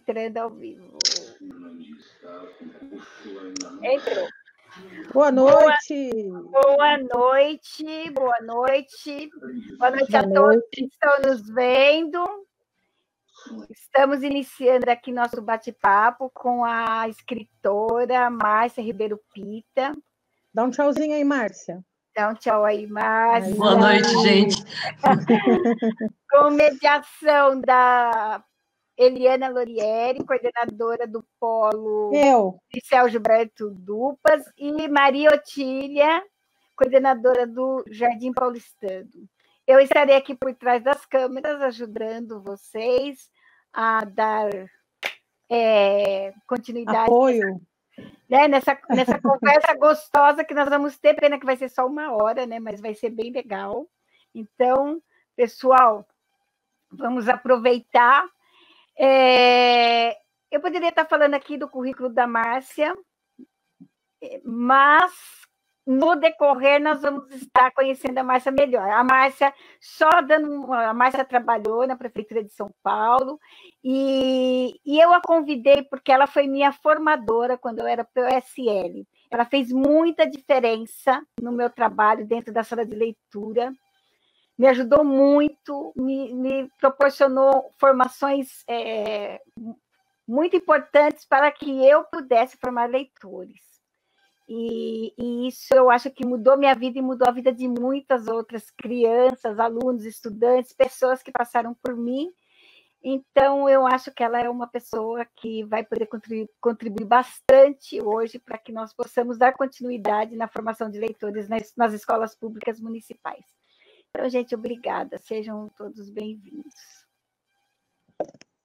entrando ao vivo. Entrou. Boa noite. Boa noite, boa noite. Boa noite a todos que estão nos vendo. Estamos iniciando aqui nosso bate-papo com a escritora Márcia Ribeiro Pita. Dá um tchauzinho aí, Márcia. Dá um tchau aí, Márcia. Boa noite, gente. Com mediação da Eliana Lorieri, coordenadora do Polo Liceu Gilberto Dupas, e Maria Otília, coordenadora do Jardim Paulistano. Eu estarei aqui por trás das câmeras, ajudando vocês a dar continuidade. Apoio. Nessa conversa gostosa que nós vamos ter. Pena que vai ser só 1 hora, né? Mas vai ser bem legal. Então, pessoal, vamos aproveitar. Eu poderia estar falando aqui do currículo da Márcia, mas no decorrer nós vamos estar conhecendo a Márcia melhor. A Márcia trabalhou na Prefeitura de São Paulo e eu a convidei porque ela foi minha formadora quando eu era POSL. Ela fez muita diferença no meu trabalho dentro da sala de leitura, me ajudou muito, me proporcionou formações muito importantes para que eu pudesse formar leitores. E isso eu acho que mudou minha vida e mudou a vida de muitas outras crianças, alunos, estudantes, pessoas que passaram por mim. Então, eu acho que ela é uma pessoa que vai poder contribuir bastante hoje para que nós possamos dar continuidade na formação de leitores nas escolas públicas municipais. Então, gente, obrigada. Sejam todos bem-vindos.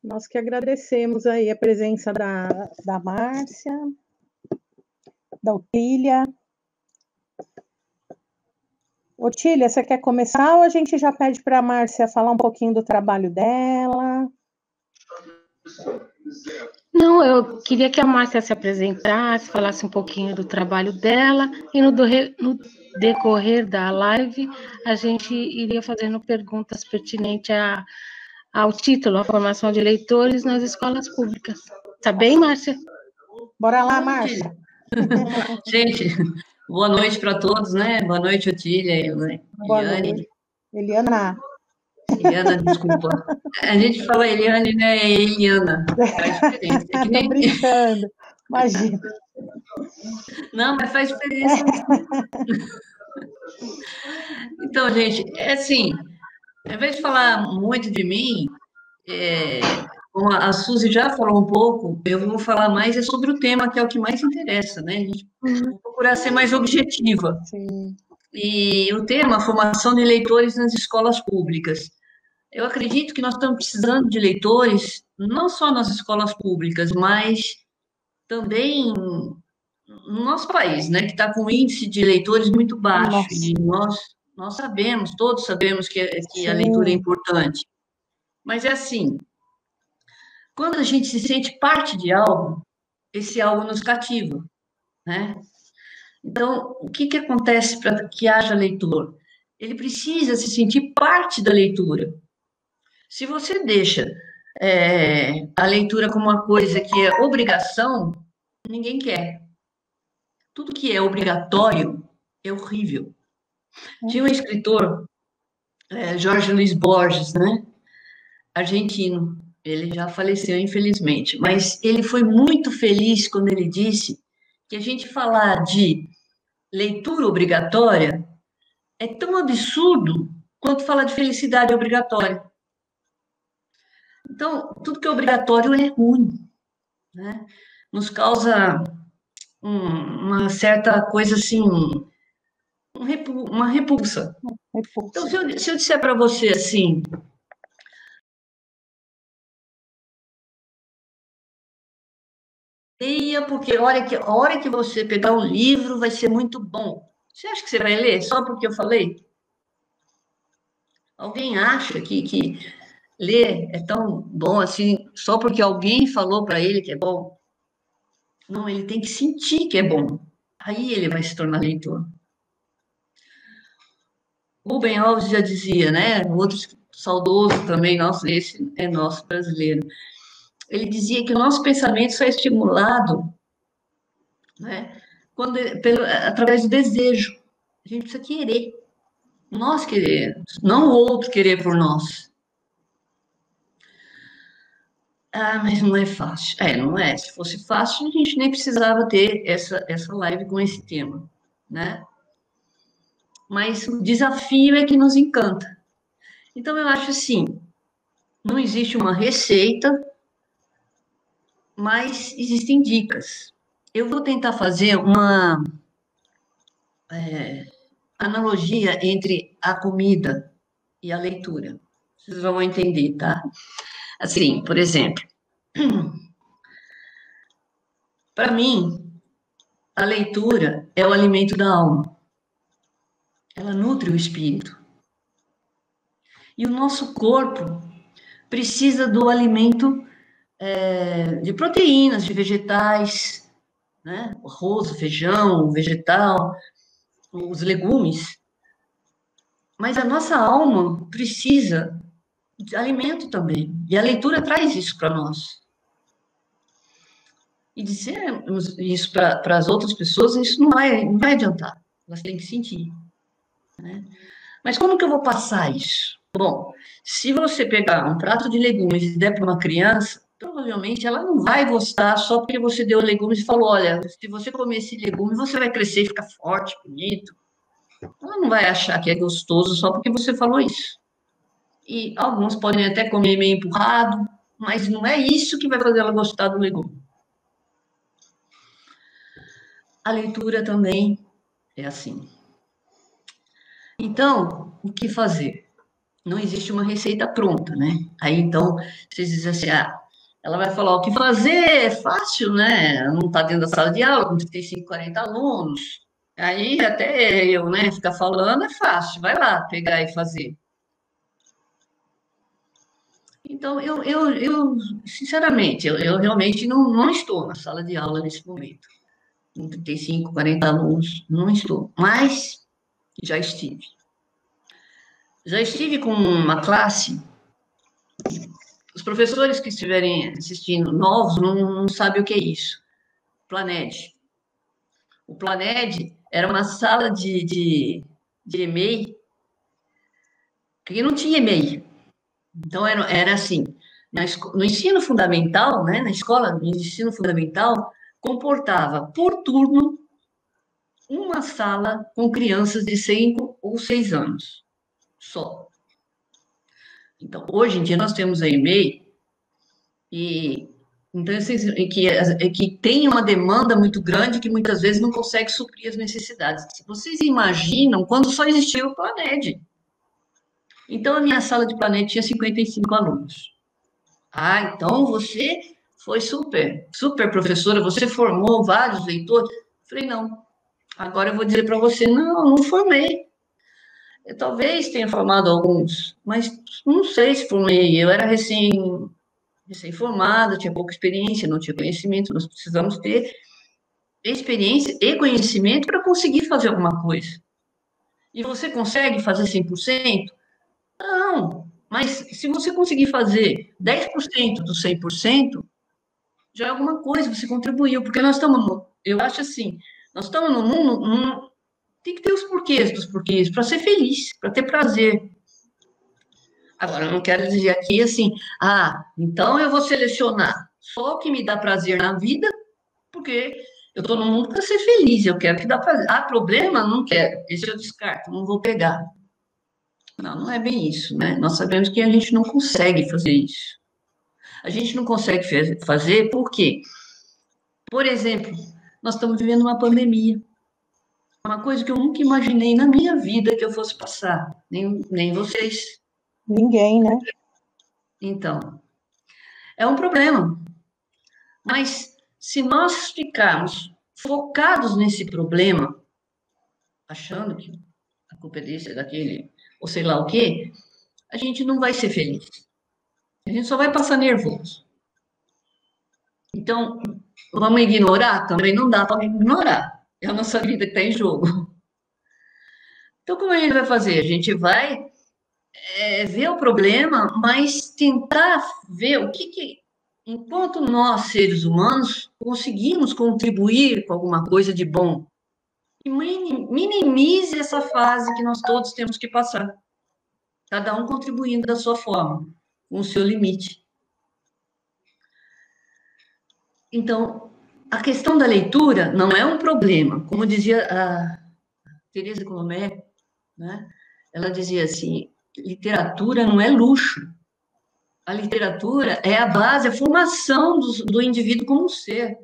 Nós que agradecemos aí a presença da Márcia, da Otília. Otília, você quer começar ou a gente já pede para a Márcia falar um pouquinho do trabalho dela? Não, eu queria que a Márcia se apresentasse, falasse um pouquinho do trabalho dela, e no decorrer da live a gente iria fazendo perguntas pertinentes ao título, a formação de leitores nas escolas públicas. Tá bem, Márcia? Bora lá, Márcia. Gente, boa noite para todos, né? Boa noite, Otília, Eliane. Eliana, desculpa. A gente fala Eliane, né? É Eliana. Faz diferença. Tô brincando, imagina. Não, mas faz diferença. Então, gente, assim, ao invés de falar muito de mim, como a Suzy já falou um pouco, eu vou falar mais sobre o tema, que é o que mais interessa, né? A gente vai procurar ser mais objetiva. Sim. E o tema, formação de leitores nas escolas públicas. Eu acredito que nós estamos precisando de leitores, não só nas escolas públicas, mas também no nosso país, né? Que está com um índice de leitores muito baixo. Nossa. E nós sabemos, todos sabemos que a leitura é importante. Mas é assim, quando a gente se sente parte de algo, esse algo nos cativa, né? Então, o que acontece para que haja leitor? Ele precisa se sentir parte da leitura. Se você deixa a leitura como uma coisa que é obrigação, ninguém quer. Tudo que é obrigatório é horrível. Tinha um escritor, Jorge Luiz Borges, né? Argentino. Ele já faleceu, infelizmente, mas ele foi muito feliz quando ele disse que a gente falar de leitura obrigatória é tão absurdo quanto falar de felicidade obrigatória. Então, tudo que é obrigatório é ruim, né? Nos causa uma certa coisa assim, uma repulsa. Então, se eu disser para você assim, leia, porque a hora que você pegar um livro vai ser muito bom. Você acha que você vai ler só porque eu falei? Alguém acha que ler é tão bom assim só porque alguém falou para ele que é bom? Não, ele tem que sentir que é bom. Aí ele vai se tornar leitor. Rubem Alves já dizia, né? Outro saudoso também, nosso, esse é nosso brasileiro. ele dizia que o nosso pensamento só é estimulado, né, através do desejo. A gente precisa querer. Nós queremos, não o outro querer por nós. Ah, mas não é fácil. Não é. Se fosse fácil, a gente nem precisava ter essa live com esse tema, né? Mas o desafio é que nos encanta. Então, eu acho assim, não existe uma receita, mas existem dicas. Eu vou tentar fazer uma analogia entre a comida e a leitura. Vocês vão entender, tá? Assim, por exemplo, para mim, a leitura é o alimento da alma. Ela nutre o espírito. E o nosso corpo precisa do alimento de proteínas, de vegetais, né? O arroz, o feijão, o vegetal, os legumes. Mas a nossa alma precisa de alimento também. E a leitura traz isso para nós. E dizer isso para as outras pessoas, isso não vai adiantar. Elas têm que sentir. Né? Mas como que eu vou passar isso? Bom, se você pegar um prato de legumes e der para uma criança, provavelmente ela não vai gostar só porque você deu legumes e falou, olha, se você comer esse legume, você vai crescer e ficar forte, bonito. Ela não vai achar que é gostoso só porque você falou isso. E alguns podem até comer meio empurrado, mas não é isso que vai fazer ela gostar do legume. A leitura também é assim. Então, o que fazer? Não existe uma receita pronta, né? Aí, então, vocês dizem assim, ela vai falar o que fazer, é fácil, né? Não está dentro da sala de aula, com 35, 40 alunos. Aí, até eu, né, ficar falando é fácil, vai lá, pegar e fazer. Então, eu sinceramente, eu realmente não estou na sala de aula nesse momento. Com 35, 40 alunos, não estou. Mas já estive. Já estive com uma classe. Os professores que estiverem assistindo, novos, não sabem o que é isso. Planed. O Planed era uma sala de e-mail que não tinha e-mail. Então, era assim, no ensino fundamental, né, na escola de ensino fundamental, comportava, por turno, uma sala com crianças de 5 ou 6 anos, só. Então, hoje em dia, nós temos a e-mail, então, que tem uma demanda muito grande que muitas vezes não consegue suprir as necessidades. Vocês imaginam quando só existia o Planed. Então, a minha sala de Planed tinha 55 alunos. Então você foi super professora, você formou vários leitores. Eu falei, não. Agora eu vou dizer para você, não formei. Eu talvez tenha formado alguns, mas não sei se formei. Eu era recém-formada, tinha pouca experiência, não tinha conhecimento. Nós precisamos ter experiência e conhecimento para conseguir fazer alguma coisa. E você consegue fazer 100%? Não. Mas se você conseguir fazer 10% do 100%, já é alguma coisa, você contribuiu. Porque nós estamos, eu acho assim, nós estamos no mundo, tem que ter os porquês dos porquês, para ser feliz, para ter prazer. Agora, eu não quero dizer aqui assim, então eu vou selecionar só o que me dá prazer na vida, porque eu estou no mundo para ser feliz, eu quero que dá prazer. Problema? Não quero, esse eu descarto, não vou pegar. Não é bem isso, né? Nós sabemos que a gente não consegue fazer isso. A gente não consegue fazer por quê? Por exemplo, nós estamos vivendo uma pandemia. Uma coisa que eu nunca imaginei na minha vida que eu fosse passar. Nem vocês. Ninguém, né? Então, é um problema. Mas se nós ficarmos focados nesse problema, achando que a culpa é desse, daquele, ou sei lá o quê, a gente não vai ser feliz. A gente só vai passar nervoso. Então, vamos ignorar? Também não dá para ignorar. É a nossa vida que está em jogo. Então, como a gente vai fazer? A gente vai ver o problema, mas tentar ver o que enquanto nós, seres humanos, conseguimos contribuir com alguma coisa de bom, e minimize essa fase que nós todos temos que passar. Cada um contribuindo da sua forma, com o seu limite. Então, a questão da leitura não é um problema. Como dizia a Teresa Colomé, né? Ela dizia assim, literatura não é luxo. A literatura é a base, a formação do indivíduo como ser.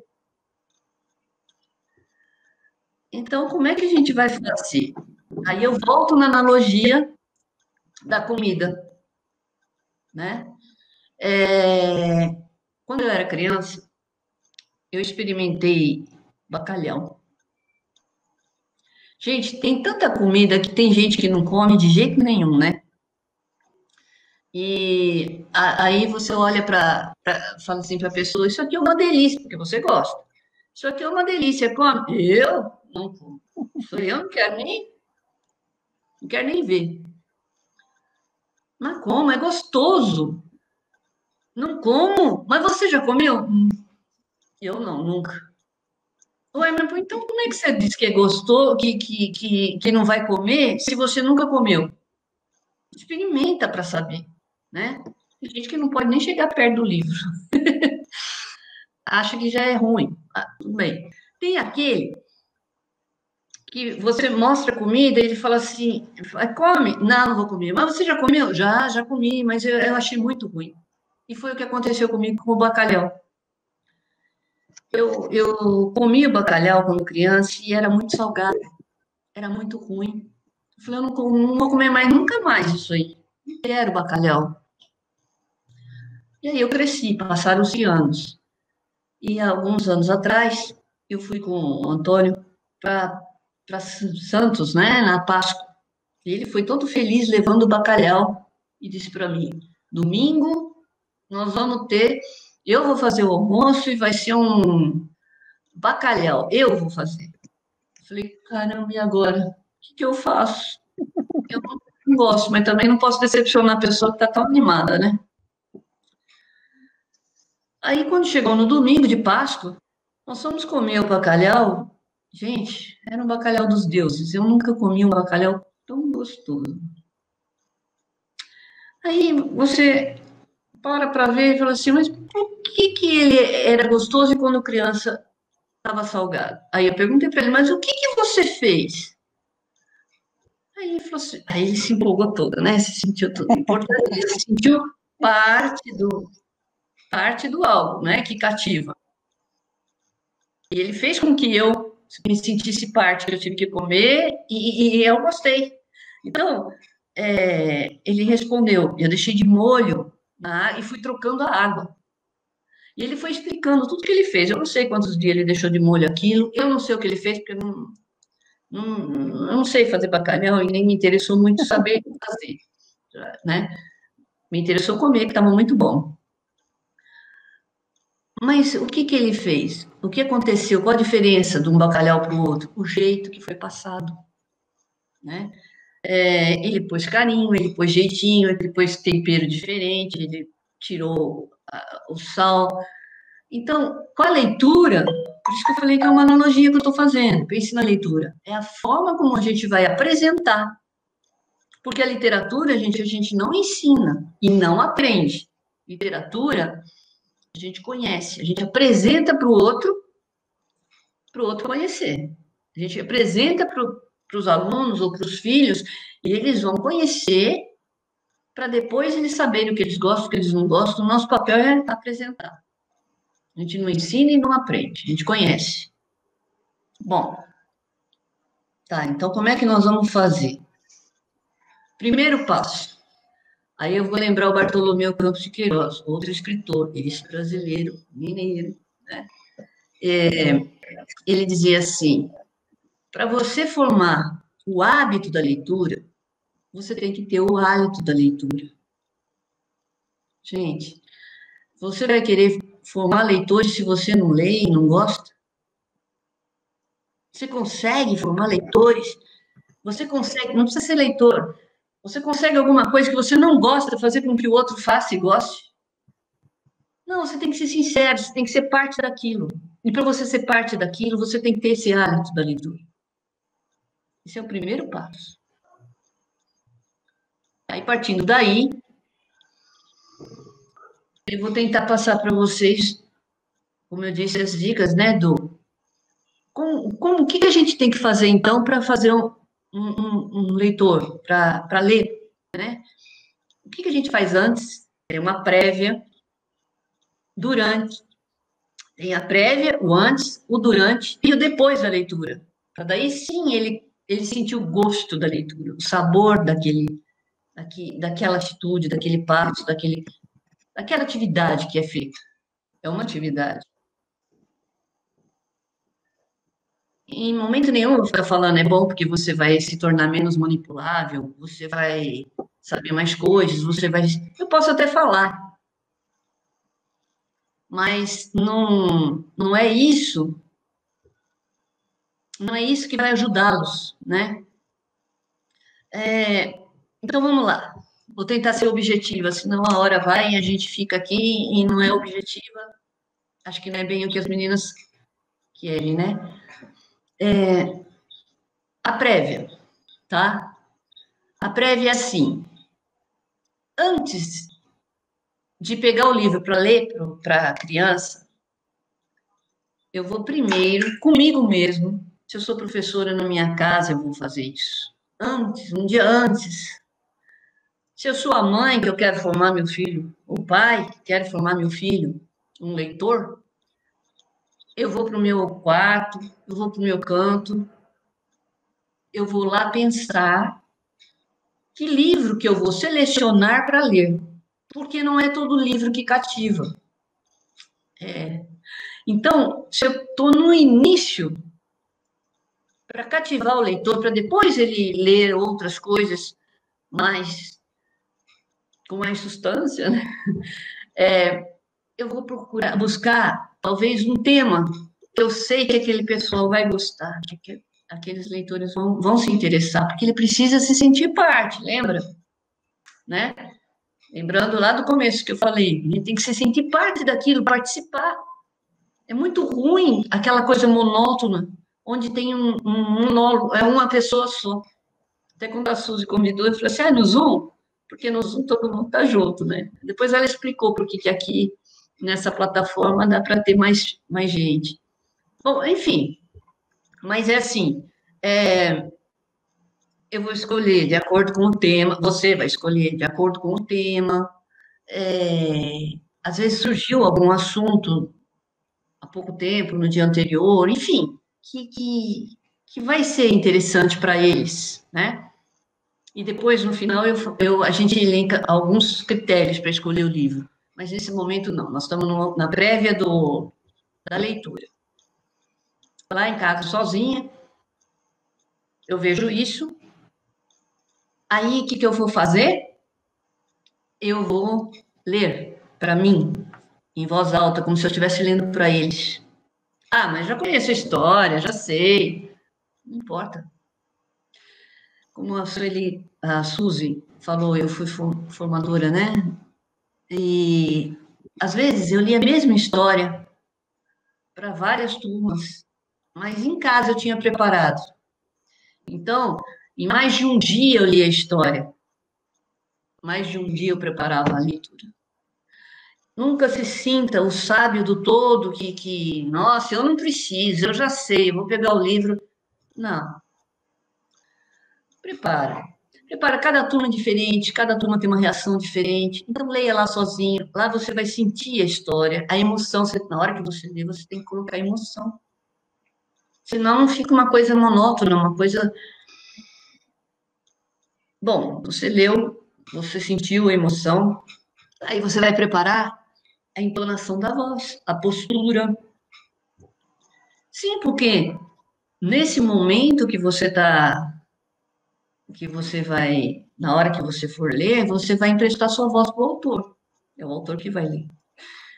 Então, como é que a gente vai fazer? Aí eu volto na analogia da comida, né? Quando eu era criança, eu experimentei bacalhau. Gente, tem tanta comida que tem gente que não come de jeito nenhum, né? E aí você olha fala assim para a pessoa, isso aqui é uma delícia, porque você gosta. Isso aqui é uma delícia, come? Eu? Não como. Eu não quero nem ver. Mas como? É gostoso. Não como. Mas você já comeu? Eu não, nunca. Ué, mas então como é que você diz que é gostoso, que não vai comer, se você nunca comeu? Experimenta para saber, né? Tem gente que não pode nem chegar perto do livro. Acha que já é ruim. Tudo bem. Tem aquele que você mostra a comida e ele fala assim, come? Não vou comer. Mas você já comeu? Já comi, mas eu achei muito ruim. E foi o que aconteceu comigo com o bacalhau. Eu comi o bacalhau quando criança e era muito salgado. Era muito ruim. Eu falei, eu não vou comer mais, nunca mais isso aí. Não quero bacalhau. E aí eu cresci, passaram-se anos. E alguns anos atrás, eu fui com o Antônio para Santos, né, na Páscoa. E ele foi todo feliz levando o bacalhau e disse para mim, domingo nós vamos ter, eu vou fazer o almoço e vai ser um bacalhau, eu vou fazer. Eu falei, caramba, e agora? O que eu faço? Eu não gosto, mas também não posso decepcionar a pessoa que está tão animada, né? Aí, quando chegou no domingo de Páscoa, nós fomos comer o bacalhau. Gente, era um bacalhau dos deuses. Eu nunca comi um bacalhau tão gostoso. Aí você para ver e fala assim, mas por que ele era gostoso e quando criança estava salgado? Aí eu perguntei para ele, mas o que você fez? Aí ele falou assim, aí ele se empolgou todo, né? Se sentiu tudo importante, ele se sentiu parte do algo, né? Que cativa. E ele fez com que eu me sentisse parte, que eu tive que comer, e eu gostei. Então, ele respondeu, eu deixei de molho na água e fui trocando a água. E ele foi explicando tudo que ele fez. Eu não sei quantos dias ele deixou de molho aquilo, eu não sei o que ele fez, porque eu não sei fazer bacalhau e nem me interessou muito saber fazer, né? Me interessou comer, que estava muito bom. Mas o que ele fez? O que aconteceu? Qual a diferença de um bacalhau para o outro? O jeito que foi passado, né? Ele pôs carinho, ele pôs jeitinho, ele pôs tempero diferente, ele tirou o sal. Então, com a leitura, por isso que eu falei que é uma analogia que eu estou fazendo, pense na leitura. É a forma como a gente vai apresentar. Porque a literatura, a gente não ensina e não aprende. Literatura, a gente conhece, a gente apresenta para o outro conhecer. A gente apresenta para os alunos ou para os filhos e eles vão conhecer para depois eles saberem o que eles gostam, o que eles não gostam. O nosso papel é apresentar. A gente não ensina e não aprende, a gente conhece. Bom, tá, então como é que nós vamos fazer? Primeiro passo. Aí eu vou lembrar o Bartolomeu Campos de Queiroz, outro escritor, esse brasileiro, mineiro, né? Ele dizia assim, para você formar o hábito da leitura, você tem que ter o hálito da leitura. Gente, você vai querer formar leitores se você não lê e não gosta? Você consegue formar leitores? Você consegue, não precisa ser leitor, você consegue alguma coisa que você não gosta fazer com que o outro faça e goste? Não, você tem que ser sincero, você tem que ser parte daquilo. E para você ser parte daquilo, você tem que ter esse hábito da leitura. Esse é o primeiro passo. Aí, partindo daí, eu vou tentar passar para vocês, como eu disse, as dicas, né, o que a gente tem que fazer, então, para fazer um leitor, para ler, né? O que a gente faz antes? Tem uma prévia, durante, tem a prévia, o antes, o durante e o depois da leitura. Para daí, sim, ele sentir o gosto da leitura, o sabor daquela atitude, daquele passo, daquela atividade que é feita. É uma atividade. Em momento nenhum eu vou ficar falando, é bom porque você vai se tornar menos manipulável, você vai saber mais coisas, você vai... Eu posso até falar, mas não é isso, não é isso que vai ajudá-los, né? Então, vamos lá. Vou tentar ser objetiva, senão a hora vai e a gente fica aqui e não é objetiva. Acho que não é bem o que as meninas querem, né? A prévia, tá? A prévia é assim. Antes de pegar o livro para ler para a criança, eu vou primeiro, comigo mesmo, se eu sou professora na minha casa, eu vou fazer isso. Antes, um dia antes. Se eu sou a mãe que eu quero formar meu filho, o pai que quer formar meu filho, um leitor, eu vou para o meu quarto, eu vou para o meu canto, eu vou lá pensar que livro que eu vou selecionar para ler, porque não é todo livro que cativa. Então, se eu estou no início, para cativar o leitor, para depois ele ler outras coisas com mais substância, né? Eu vou buscar talvez um tema que eu sei que aquele pessoal vai gostar, que aqueles leitores vão se interessar, porque ele precisa se sentir parte, lembra? Né? Lembrando lá do começo que eu falei, ele tem que se sentir parte daquilo, participar. É muito ruim aquela coisa monótona, onde tem um monólogo, é uma pessoa só. Até quando a Suzy convidou, eu falei assim, no Zoom? Porque no Zoom todo mundo está junto, né? Depois ela explicou por que aqui, nessa plataforma, dá para ter mais gente. Bom, enfim, mas é assim, eu vou escolher de acordo com o tema, você vai escolher de acordo com o tema. Às vezes surgiu algum assunto há pouco tempo, no dia anterior, enfim, que vai ser interessante para eles, né? E depois, no final, a gente elenca alguns critérios para escolher o livro. Mas nesse momento, não. Nós estamos na prévia da leitura. Lá em casa, sozinha, eu vejo isso. Aí, o que eu vou fazer? Eu vou ler para mim, em voz alta, como se eu estivesse lendo para eles. Mas já conheço a história, já sei. Não importa. Como a Suzy falou, eu fui formadora, né? E, às vezes, eu li a mesma história para várias turmas, mas em casa eu tinha preparado. Então, em mais de um dia eu li a história. Mais de um dia eu preparava a leitura. Nunca se sinta o sábio do todo nossa, eu não preciso, eu já sei, eu vou pegar o livro. Não. Prepara, cada turma é diferente, cada turma tem uma reação diferente, então leia lá sozinho, lá você vai sentir a história, a emoção, na hora que você lê, você tem que colocar emoção, senão fica uma coisa monótona, uma coisa... Bom, você leu, você sentiu a emoção, aí você vai preparar a entonação da voz, a postura. Sim, porque nesse momento que você vai, na hora que você for ler, você vai emprestar sua voz para o autor. É o autor que vai ler.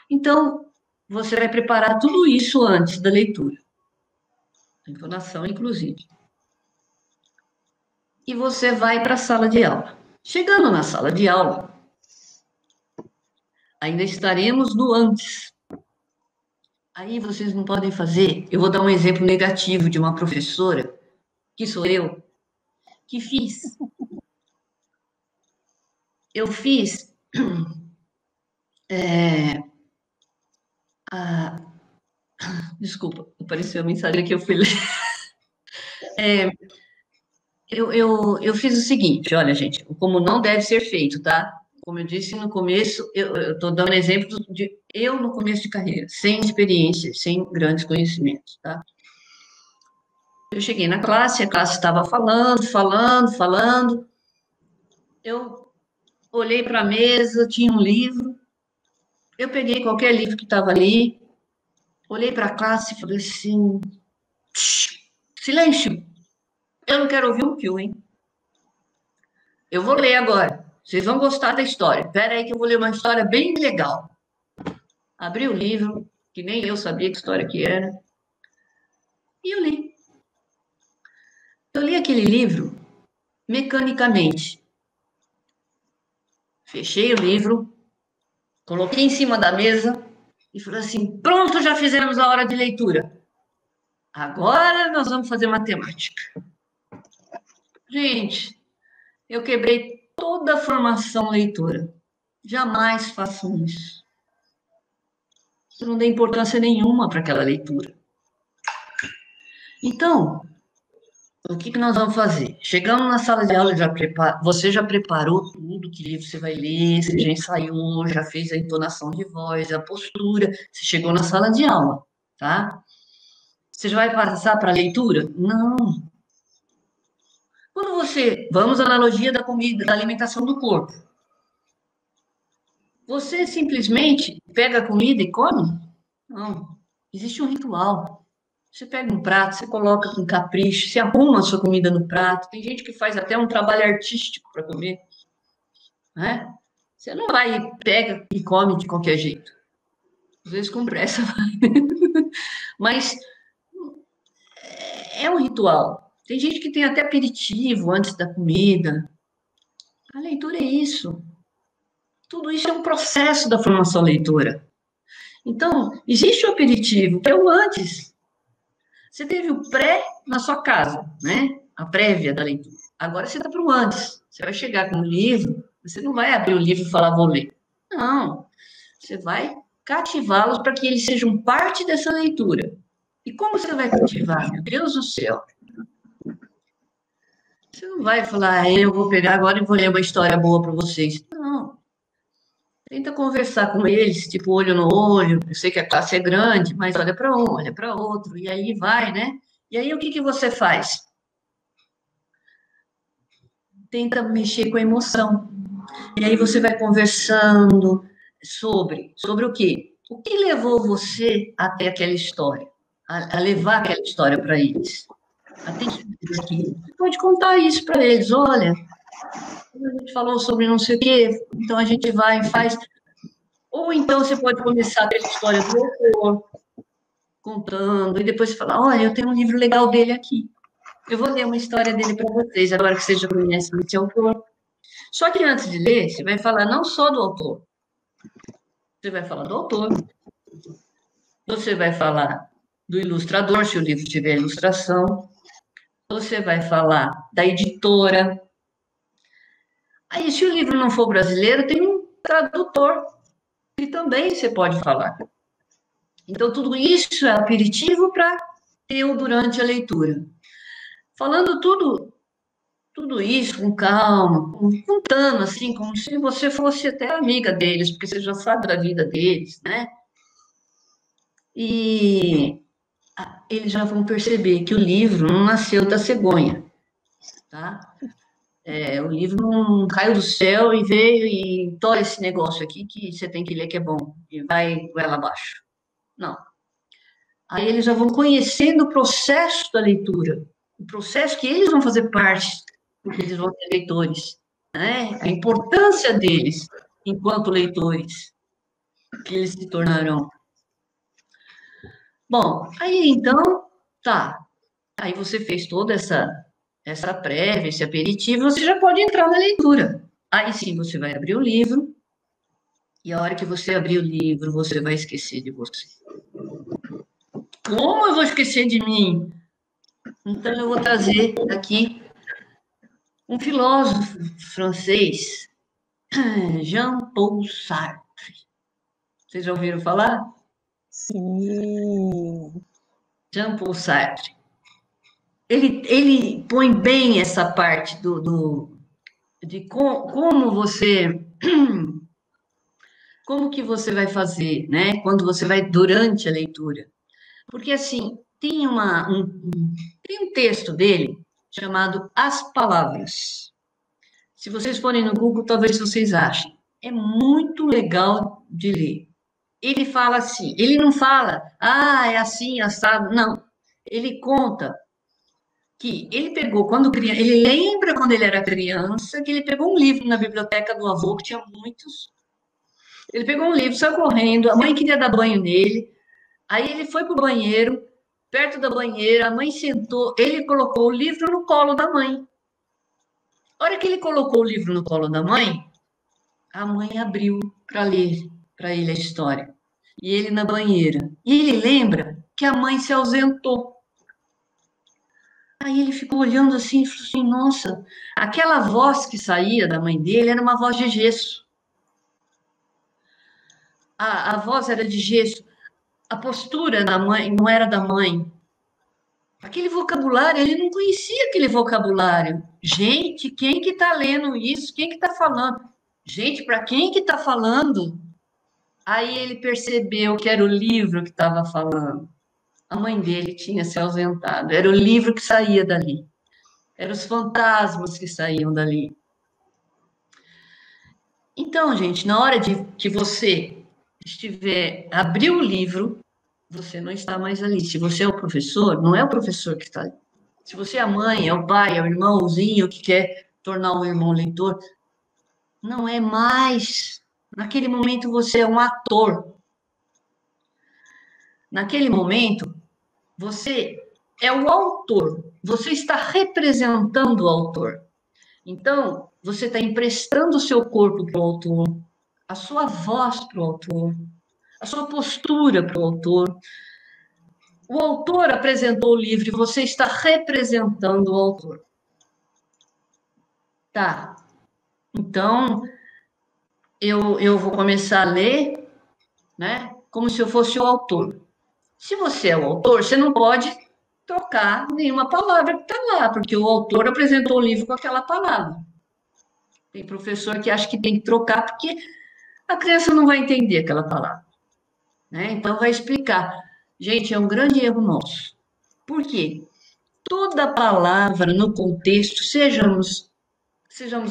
Então, você vai preparar tudo isso antes da leitura. A entonação, inclusive. E você vai para a sala de aula. Chegando na sala de aula, Ainda estaremos no antes. Aí vocês não podem fazer. Eu vou dar um exemplo negativo de uma professora, que sou eu, que fiz. Eu fiz desculpa, apareceu a mensagem que eu fui ler. Eu fiz o seguinte, olha, gente, como não deve ser feito, tá? Como eu disse no começo, eu estou dando exemplo de eu no começo de carreira, sem experiência, sem grandes conhecimentos, tá? Eu cheguei na classe, a classe estava falando. Eu olhei para a mesa, tinha um livro, eu peguei qualquer livro que estava ali, olhei para a classe e falei assim, silêncio, eu não quero ouvir um fio, hein? Eu vou ler agora. Vocês vão gostar da história. Espera aí que eu vou ler uma história bem legal. Abri o livro, que nem eu sabia que história que era, e eu li. Eu li aquele livro mecanicamente. Fechei o livro, coloquei em cima da mesa e falei assim, pronto, já fizemos a hora de leitura. Agora nós vamos fazer matemática. Gente, eu quebrei toda a formação leitora. Jamais façam isso. Isso não dá importância nenhuma para aquela leitura. Então, o que nós vamos fazer? Chegando na sala de aula, você já preparou tudo, que livro você vai ler, você já ensaiou, já fez a entonação de voz, a postura, você chegou na sala de aula, tá? Você já vai passar para a leitura? Não. Vamos à analogia da comida, da alimentação do corpo. Você simplesmente pega a comida e come? Não. Existe um ritual. Você pega um prato, você coloca com capricho, você arruma a sua comida no prato. Tem gente que faz até um trabalho artístico para comer, né? Você não vai, pega e come de qualquer jeito. Às vezes com pressa. Mas é um ritual. Tem gente que tem até aperitivo antes da comida. A leitura é isso. Tudo isso é um processo da formação leitora. Então, existe o aperitivo, que é o antes. Você teve o pré na sua casa, né? A prévia da leitura. Agora você está para o antes. Você vai chegar com um livro, você não vai abrir o livro e falar, vou ler. Não. Você vai cativá-los para que eles sejam parte dessa leitura. E como você vai cativar? Meu Deus do céu. Você não vai falar, eu vou pegar agora e vou ler uma história boa para vocês. Não. Tenta conversar com eles, tipo, olho no olho. Eu sei que a classe é grande, mas olha para um, olha para outro. E aí vai, né? E aí o que você faz? Tenta mexer com a emoção. E aí você vai conversando sobre o quê? O que levou você até aquela história? A levar aquela história para eles? Você pode contar isso para eles. Olha, a gente falou sobre não sei o quê, então a gente vai e faz. Ou então você pode começar pela história do autor, contando, e depois você fala, olha, eu tenho um livro legal dele aqui. Eu vou ler uma história dele para vocês, agora que vocês já conhecem esse autor. Só que antes de ler, você vai falar não só do autor. Você vai falar do autor. Você vai falar do ilustrador, se o livro tiver ilustração. Você vai falar da editora. Aí, se o livro não for brasileiro, tem um tradutor, que também você pode falar. Então, tudo isso é aperitivo para ter durante a leitura. Falando tudo isso com calma, contando assim, como se você fosse até amiga deles, porque você já sabe da vida deles, né? E eles já vão perceber que o livro não nasceu da cegonha, tá? O livro não caiu do céu e veio e toma esse negócio aqui que você tem que ler que é bom, e vai goela abaixo. Não. Aí eles já vão conhecendo o processo da leitura, o processo que eles vão fazer parte, porque eles vão ser leitores, né? A importância deles enquanto leitores, que eles se tornarão. Bom, aí então, tá. Aí você fez toda essa prévia, esse aperitivo, você já pode entrar na leitura. Aí sim, você vai abrir o livro E a hora que você abrir o livro, você vai esquecer de você. Como eu vou esquecer de mim? Então, eu vou trazer aqui um filósofo francês, Jean-Paul Sartre. Vocês já ouviram falar? Sim. Jean-Paul Sartre. Ele põe bem essa parte de como você... Como que você vai fazer, né? Quando você vai durante a leitura. Porque, assim, tem um texto dele chamado As Palavras. Se vocês forem no Google, talvez vocês achem. É muito legal de ler. Ele fala assim, ele não fala, é assim, assado, não. Ele conta que ele pegou, quando criança, ele lembra quando ele era criança, que ele pegou um livro na biblioteca do avô, que tinha muitos. Ele pegou um livro, saiu correndo, a mãe queria dar banho nele, aí ele foi para o banheiro, perto da banheira, a mãe sentou, ele colocou o livro no colo da mãe. A hora que ele colocou o livro no colo da mãe, a mãe abriu para ler para ele a história. E ele na banheira. E ele lembra que a mãe se ausentou. Aí ele ficou olhando assim e falou assim, nossa, aquela voz que saía da mãe dele era uma voz de gesso. A voz era de gesso. A postura da mãe não era da mãe. Aquele vocabulário, ele não conhecia aquele vocabulário. Gente, quem que está lendo isso? Quem que está falando? Gente, para quem que está falando? Aí ele percebeu que era o livro que estava falando. A mãe dele tinha se ausentado. Era o livro que saía dali. Eram os fantasmas que saíam dali. Então, gente, na hora de que você abrir o livro, você não está mais ali. Se você é o professor, não é o professor que está ali. Se você é a mãe, é o pai, é o irmãozinho que quer tornar o irmão leitor, não é mais. Naquele momento você é um ator. Naquele momento, você é o autor. Você está representando o autor. Então, você está emprestando o seu corpo para o autor, a sua voz para o autor, a sua postura para o autor. O autor apresentou o livro e você está representando o autor. Tá. Então, eu vou começar a ler, né, como se eu fosse o autor. Se você é o autor, você não pode trocar nenhuma palavra que está lá, porque o autor apresentou o livro com aquela palavra. Tem professor que acha que tem que trocar porque a criança não vai entender aquela palavra, né? Então, vai explicar. Gente, é um grande erro nosso. Por quê? Toda palavra no contexto, sejamos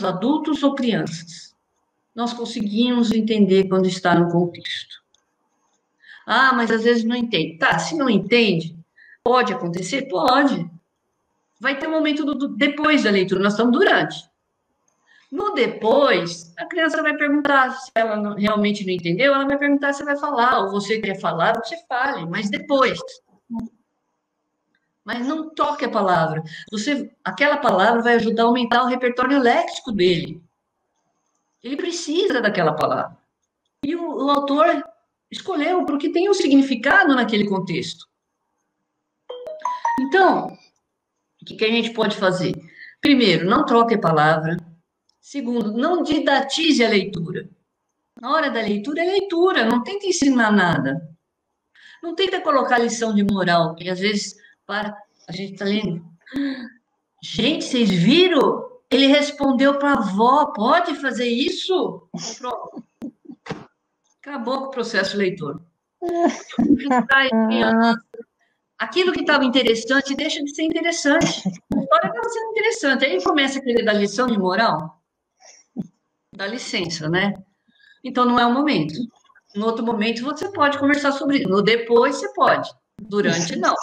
adultos ou crianças, nós conseguimos entender quando está no contexto. Mas às vezes não entende. Tá, se não entende, pode acontecer? Pode. Vai ter um momento depois da leitura, nós estamos durante. No depois, a criança vai perguntar, se ela realmente não entendeu, ela vai perguntar se vai falar, ou você quer falar, você fale, mas depois. Mas não toque a palavra. Aquela palavra vai ajudar a aumentar o repertório léxico dele. Ele precisa daquela palavra. E o autor escolheu porque tem um significado naquele contexto. Então, o que a gente pode fazer? Primeiro, não troque a palavra. Segundo, não didatize a leitura. Na hora da leitura, é leitura, não tenta ensinar nada. Não tenta colocar lição de moral, porque às vezes a gente está lendo. Gente, vocês viram? Ele respondeu para a avó, pode fazer isso? Pronto. Acabou com o processo leitor. Aquilo que estava interessante deixa de ser interessante. A história estava sendo interessante. Aí começa a querer dar lição de moral. Dá licença, né? Então, não é o momento. No outro momento, você pode conversar sobre isso. No depois, você pode. Durante, não.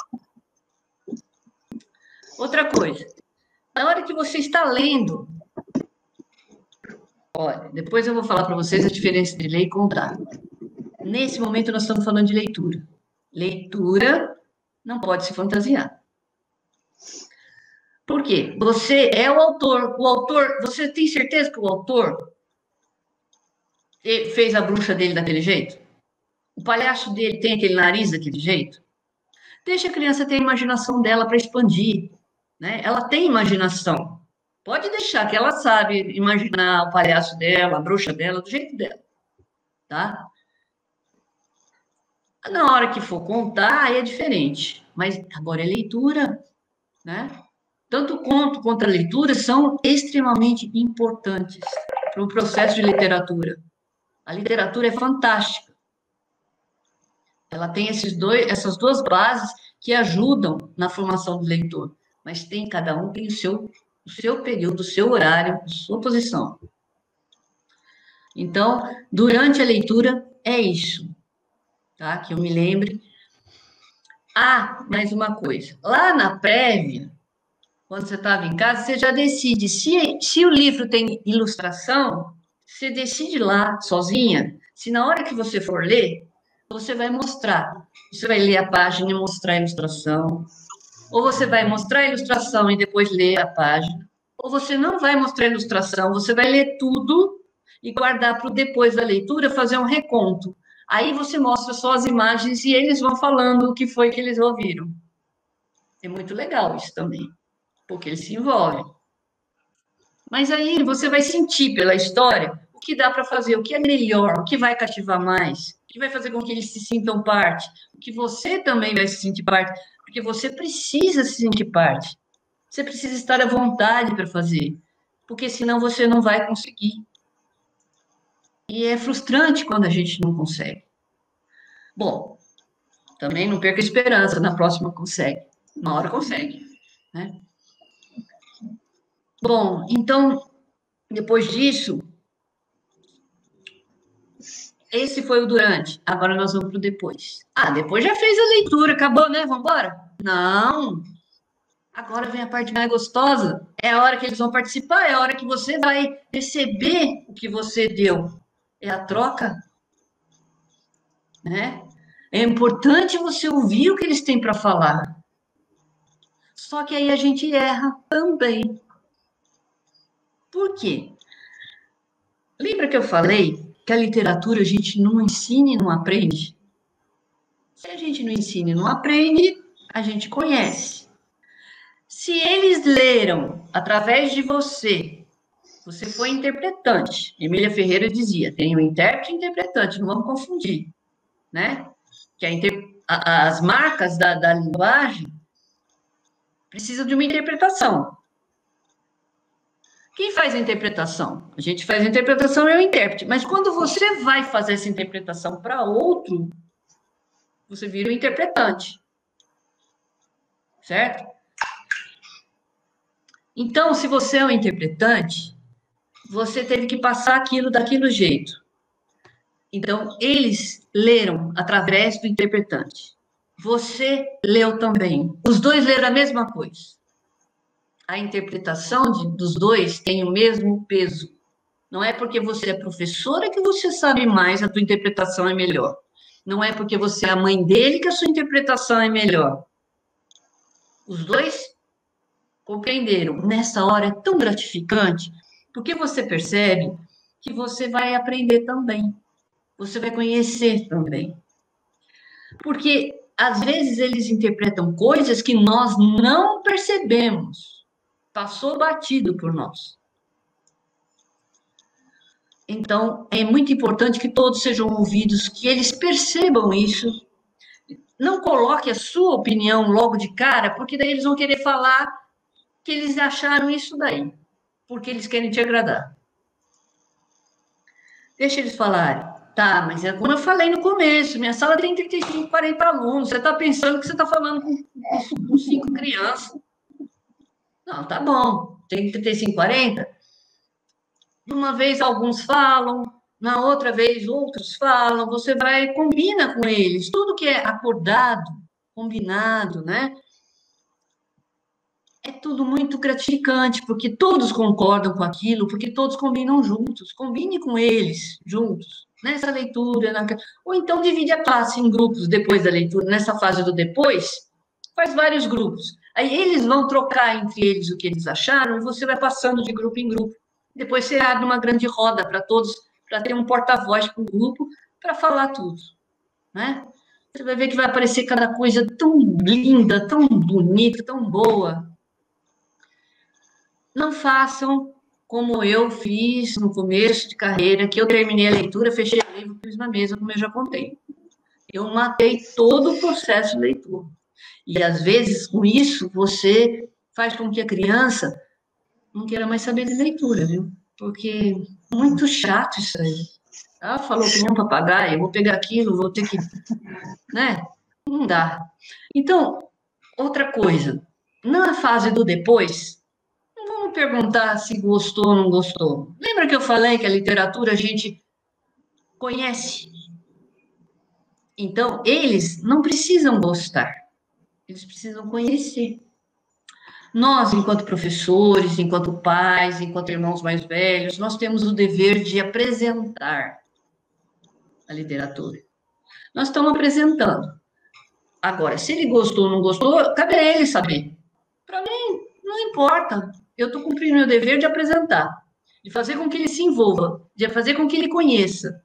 Outra coisa. Na hora que você está lendo... Olha, depois eu vou falar para vocês a diferença de ler e contar. Nesse momento, nós estamos falando de leitura. Leitura não pode se fantasiar. Por quê? Você é o autor. O autor, você tem certeza que o autor fez a bruxa dele daquele jeito? O palhaço dele tem aquele nariz daquele jeito? Deixa a criança ter a imaginação dela para expandir, né? Ela tem imaginação. Pode deixar que ela sabe imaginar o palhaço dela, a bruxa dela, do jeito dela, tá? Na hora que for contar, aí é diferente. Mas agora é leitura, né? Tanto o conto quanto a leitura são extremamente importantes para o processo de literatura. A literatura é fantástica. Ela tem essas duas bases que ajudam na formação do leitor. Mas cada um tem o seu período, o seu horário, a sua posição. Então, durante a leitura, é isso, tá? Que eu me lembre. Mais uma coisa. Lá na prévia, quando você estava em casa, você já decide. Se o livro tem ilustração, você decide lá, sozinha. Se na hora que você for ler, você vai mostrar. Você vai ler a página e mostrar a ilustração. Ou você vai mostrar a ilustração e depois ler a página. Ou você não vai mostrar a ilustração, você vai ler tudo e guardar para depois da leitura fazer um reconto. Aí você mostra só as imagens e eles vão falando o que foi que eles ouviram. É muito legal isso também, porque eles se envolvem. Mas aí você vai sentir pela história o que dá para fazer, o que é melhor, o que vai cativar mais, o que vai fazer com que eles se sintam parte, o que você também vai se sentir parte, porque você precisa se sentir parte. Você precisa estar à vontade para fazer, porque senão você não vai conseguir. E é frustrante quando a gente não consegue. Bom, também não perca a esperança, na próxima consegue. Uma hora consegue, né? Bom, então, depois disso, esse foi o durante. Agora nós vamos para o depois. Depois já fez a leitura, acabou, né? Vamos embora? Não. Agora vem a parte mais gostosa. É a hora que eles vão participar, é a hora que você vai receber o que você deu. É a troca, né? É importante você ouvir o que eles têm para falar. Só que aí a gente erra também. Por quê? Lembra que eu falei que a literatura a gente não ensina e não aprende? Se a gente não ensina e não aprende, a gente conhece. Se eles leram através de você, você foi interpretante. Emília Ferreira dizia, tem o intérprete e o interpretante, não vamos confundir, né? Que as marcas da linguagem precisam de uma interpretação. Quem faz a interpretação? A gente faz a interpretação, é o intérprete. Mas quando você vai fazer essa interpretação para outro, você vira o interpretante. Certo? Então, se você é um interpretante, você teve que passar aquilo daquele jeito. Então, eles leram através do interpretante. Você leu também. Os dois leram a mesma coisa. A interpretação dos dois tem o mesmo peso. Não é porque você é professora que você sabe mais, a tua interpretação é melhor. Não é porque você é a mãe dele que a sua interpretação é melhor. Os dois compreenderam. Nessa hora é tão gratificante, porque você percebe que você vai aprender também. Você vai conhecer também. Porque, às vezes, eles interpretam coisas que nós não percebemos. Passou batido por nós. Então, é muito importante que todos sejam ouvidos, que eles percebam isso. Não coloque a sua opinião logo de cara, porque daí eles vão querer falar que eles acharam isso daí, porque eles querem te agradar. Deixa eles falarem. Tá, mas é como eu falei no começo, minha sala tem 35, 40 alunos, você está pensando que você está falando com 5 crianças. Não, tá bom, tem 35, 40. Uma vez alguns falam, na outra vez outros falam, você combina com eles. Tudo que é acordado, combinado, né? É tudo muito gratificante, porque todos concordam com aquilo, porque todos combinam juntos. Combine com eles juntos, nessa leitura. Ou então divide a classe em grupos depois da leitura. Nessa fase do depois, faz vários grupos. Aí eles vão trocar entre eles o que eles acharam e você vai passando de grupo em grupo. Depois você abre uma grande roda para todos para ter um porta-voz para o grupo para falar tudo, né? Você vai ver que vai aparecer cada coisa tão linda, tão bonita, tão boa. Não façam como eu fiz no começo de carreira, que eu terminei a leitura, fechei o livro, pus na mesa, como eu já contei. Eu matei todo o processo de leitura. E, às vezes, com isso, você faz com que a criança não queira mais saber de leitura, viu? Porque é muito chato isso aí. Ela falou que nem um papagaio, eu vou pegar aquilo, vou ter que... né? Não dá. Então, outra coisa, na fase do depois, não vamos perguntar se gostou ou não gostou. Lembra que eu falei que a literatura a gente conhece? Então, eles não precisam gostar, eles precisam conhecer. Nós, enquanto professores, enquanto pais, enquanto irmãos mais velhos, nós temos o dever de apresentar a literatura. Nós estamos apresentando. Agora, se ele gostou ou não gostou, cabe a ele saber. Para mim, não importa. Eu estou cumprindo meu dever de apresentar, de fazer com que ele se envolva, de fazer com que ele conheça.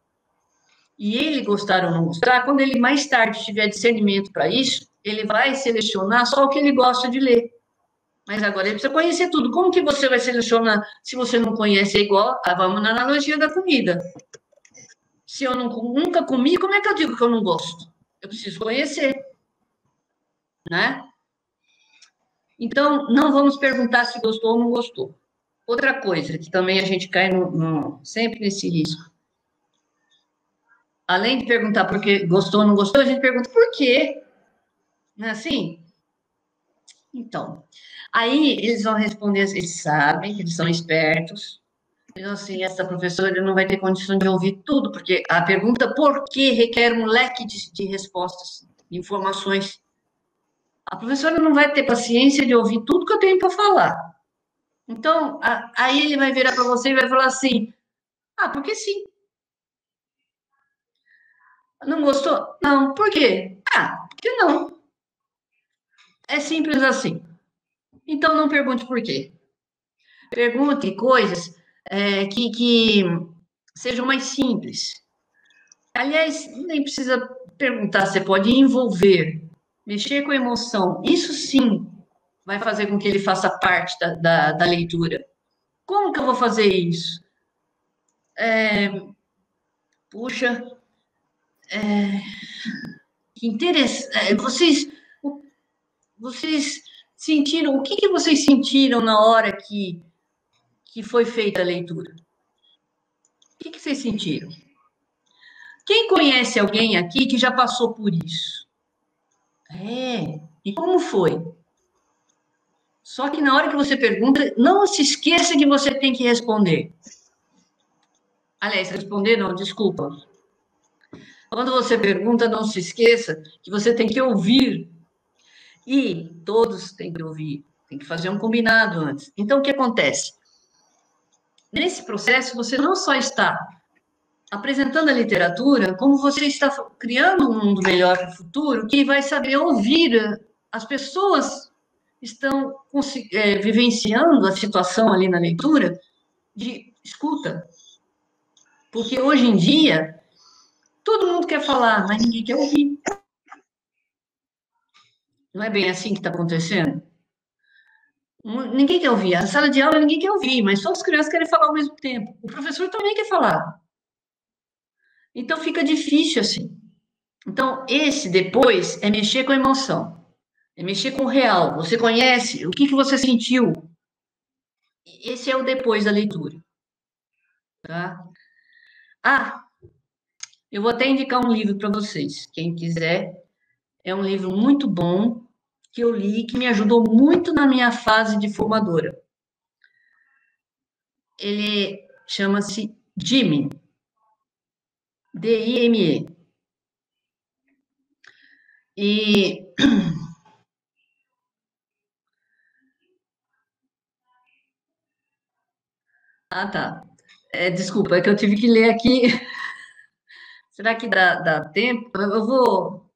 E ele gostar ou não gostar, quando ele mais tarde tiver discernimento para isso, ele vai selecionar só o que ele gosta de ler. Mas agora ele precisa conhecer tudo. Como que você vai selecionar se você não conhece? É igual, vamos na analogia da comida. Se eu nunca comi, como é que eu digo que eu não gosto? Eu preciso conhecer, né? Então, não vamos perguntar se gostou ou não gostou. Outra coisa, que também a gente cai sempre nesse risco. Além de perguntar por que gostou ou não gostou, a gente pergunta por quê. Não é assim? Então, aí eles vão responder, eles sabem que eles são espertos. Então, assim, essa professora não vai ter condição de ouvir tudo, porque a pergunta por que requer um leque de respostas, de informações. A professora não vai ter paciência de ouvir tudo que eu tenho para falar. Então, aí ele vai virar para você e vai falar assim, porque sim. Não gostou? Não. Por quê? Porque não. É simples assim. Então, não pergunte por quê. Pergunte coisas que sejam mais simples. Aliás, nem precisa perguntar, você pode envolver, mexer com a emoção. Isso sim vai fazer com que ele faça parte da leitura. Como que eu vou fazer isso? Puxa, que interessante. Vocês sentiram, o que vocês sentiram na hora que foi feita a leitura? O que vocês sentiram? Quem conhece alguém aqui que já passou por isso? E como foi? Só que na hora que você pergunta, não se esqueça que você tem que responder. Aliás, responder não, desculpa. Quando você pergunta, não se esqueça que você tem que ouvir. E todos têm que ouvir, tem que fazer um combinado antes. Então, o que acontece? Nesse processo, você não só está apresentando a literatura, como você está criando um mundo melhor para o futuro, que vai saber ouvir as pessoas que estão vivenciando a situação ali na leitura de escuta. Porque hoje em dia, todo mundo quer falar, mas ninguém quer ouvir. Não é bem assim que está acontecendo? Ninguém quer ouvir. A sala de aula ninguém quer ouvir, mas só as crianças querem falar ao mesmo tempo. O professor também quer falar. Então, fica difícil assim. Então, esse depois é mexer com a emoção. É mexer com o real. Você conhece? O que você sentiu? Esse é o depois da leitura. Tá? Eu vou até indicar um livro para vocês. Quem quiser. É um livro muito bom que eu li, que me ajudou muito na minha fase de formadora. Ele chama-se Dime. D-I-M-E. E... tá. Desculpa, é que eu tive que ler aqui. Será que dá tempo? Eu vou...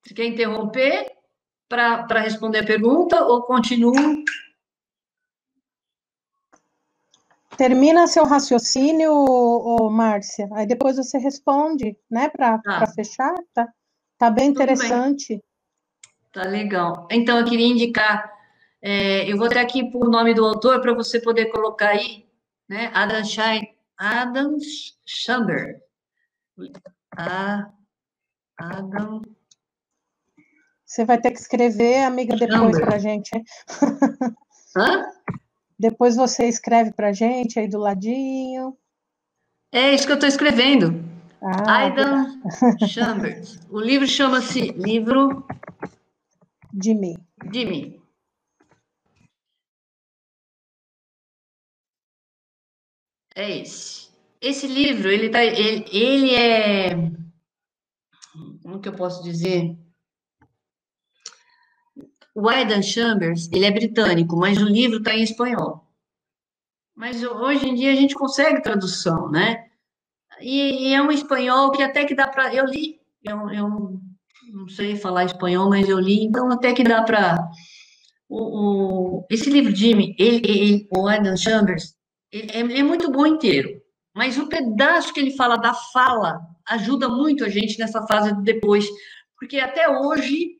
Você quer interromper para responder a pergunta ou continuo? Termina seu raciocínio, Márcia, aí depois você responde, né, para Tá, fechar, tá bem tudo bem. interessante. Tá legal. Então, eu queria indicar, eu vou até aqui por nome do autor para você poder colocar aí, né? Adam Chambers. Adam Você vai ter que escrever, amiga, depois para a Chambers. gente. Hã? Depois você escreve para a gente aí do ladinho. É isso que eu estou escrevendo. Ah, Adam Chambers. O livro chama-se Livro de mim. de Mim. É esse. Esse livro, ele é, como que eu posso dizer? O Adam Chambers, ele é britânico, mas o livro está em espanhol. Mas hoje em dia a gente consegue tradução, né? E é um espanhol que até que dá para. Eu li, eu não sei falar espanhol, mas eu li, então até que dá para. Esse livro, Jimmy, o Adam Chambers, ele é muito bom inteiro, mas o pedaço que ele fala da fala ajuda muito a gente nessa fase do depois, porque até hoje,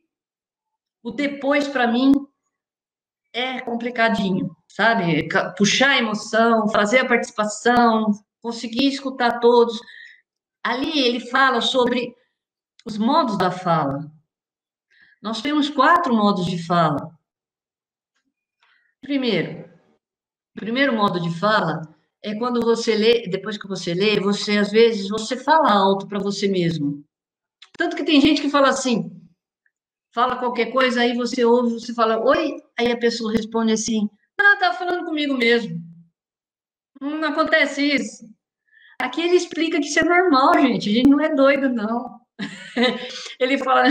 o depois, para mim, é complicadinho, sabe? Puxar a emoção, fazer a participação, conseguir escutar todos. Ali ele fala sobre os modos da fala. Nós temos 4 modos de fala. Primeiro modo de fala é quando você lê, depois que você lê, você às vezes você fala alto para você mesmo. Tanto que tem gente que fala assim, fala qualquer coisa, aí você ouve, você fala, oi, aí a pessoa responde assim, ah, tá falando comigo mesmo. Não acontece isso. Aqui ele explica que isso é normal, gente. A gente não é doido, não. Ele fala,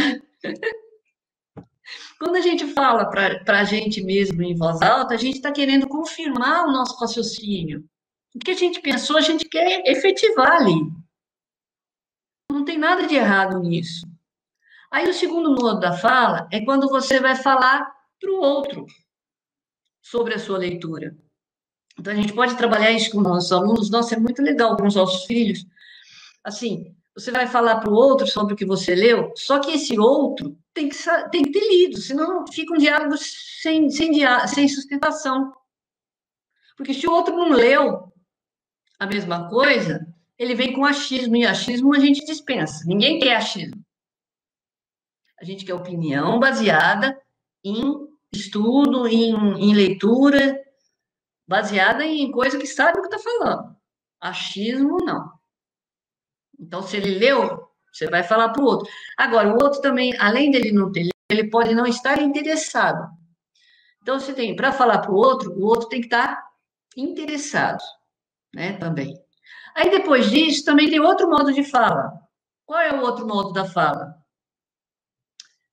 quando a gente fala para a gente mesmo em voz alta, a gente está querendo confirmar o nosso raciocínio. O que a gente pensou, a gente quer efetivar ali. Não tem nada de errado nisso. Aí o segundo modo da fala é quando você vai falar para o outro sobre a sua leitura. Então a gente pode trabalhar isso com nossos alunos. Nossa, é muito legal com os nossos filhos. Assim, você vai falar para o outro sobre o que você leu, só que esse outro tem que ter lido, senão fica um diálogo sem sustentação. Porque se o outro não leu a mesma coisa, ele vem com achismo, e achismo a gente dispensa. Ninguém quer achismo. A gente quer opinião baseada em estudo, em leitura, baseada em coisa que sabe o que está falando. Achismo, não. Então, se ele leu, você vai falar para o outro. Agora, o outro também, além dele não ter lido, ele pode não estar interessado. Então, você tem, para falar para o outro tem que estar interessado, né, também. Aí, depois disso, também tem outro modo de fala. Qual é o outro modo da fala?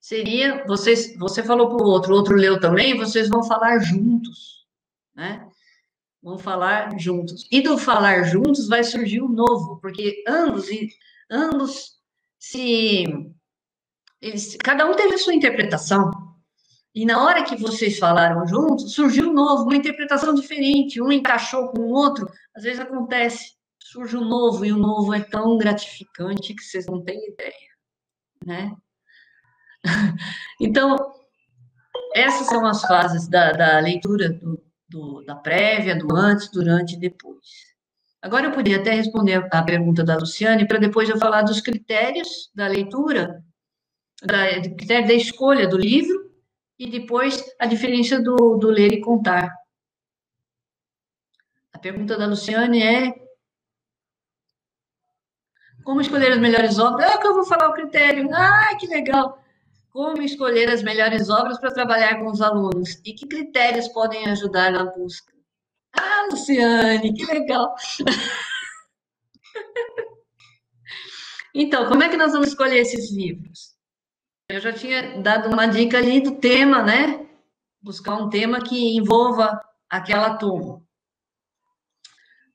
Seria, você falou para o outro leu também, vocês vão falar juntos, né? Vão falar juntos. E do falar juntos vai surgir um novo, porque ambos cada um teve a sua interpretação. E na hora que vocês falaram juntos, surgiu um novo, uma interpretação diferente, um encaixou com o outro, às vezes acontece, surge um novo, e o novo é tão gratificante que vocês não têm ideia, né? Então, essas são as fases da leitura da prévia, do antes, durante e depois. Agora, eu podia até responder a pergunta da Luciane, para depois eu falar dos critérios da leitura, do critério da escolha do livro, e depois a diferença do ler e contar. A pergunta da Luciane é: como escolher as melhores obras? Ah, que eu vou falar o critério. Ah, que legal! Como escolher as melhores obras para trabalhar com os alunos? E que critérios podem ajudar na busca? Ah, Luciane, que legal! Então, como é que nós vamos escolher esses livros? Eu já tinha dado uma dica ali do tema, né? Buscar um tema que envolva aquela turma.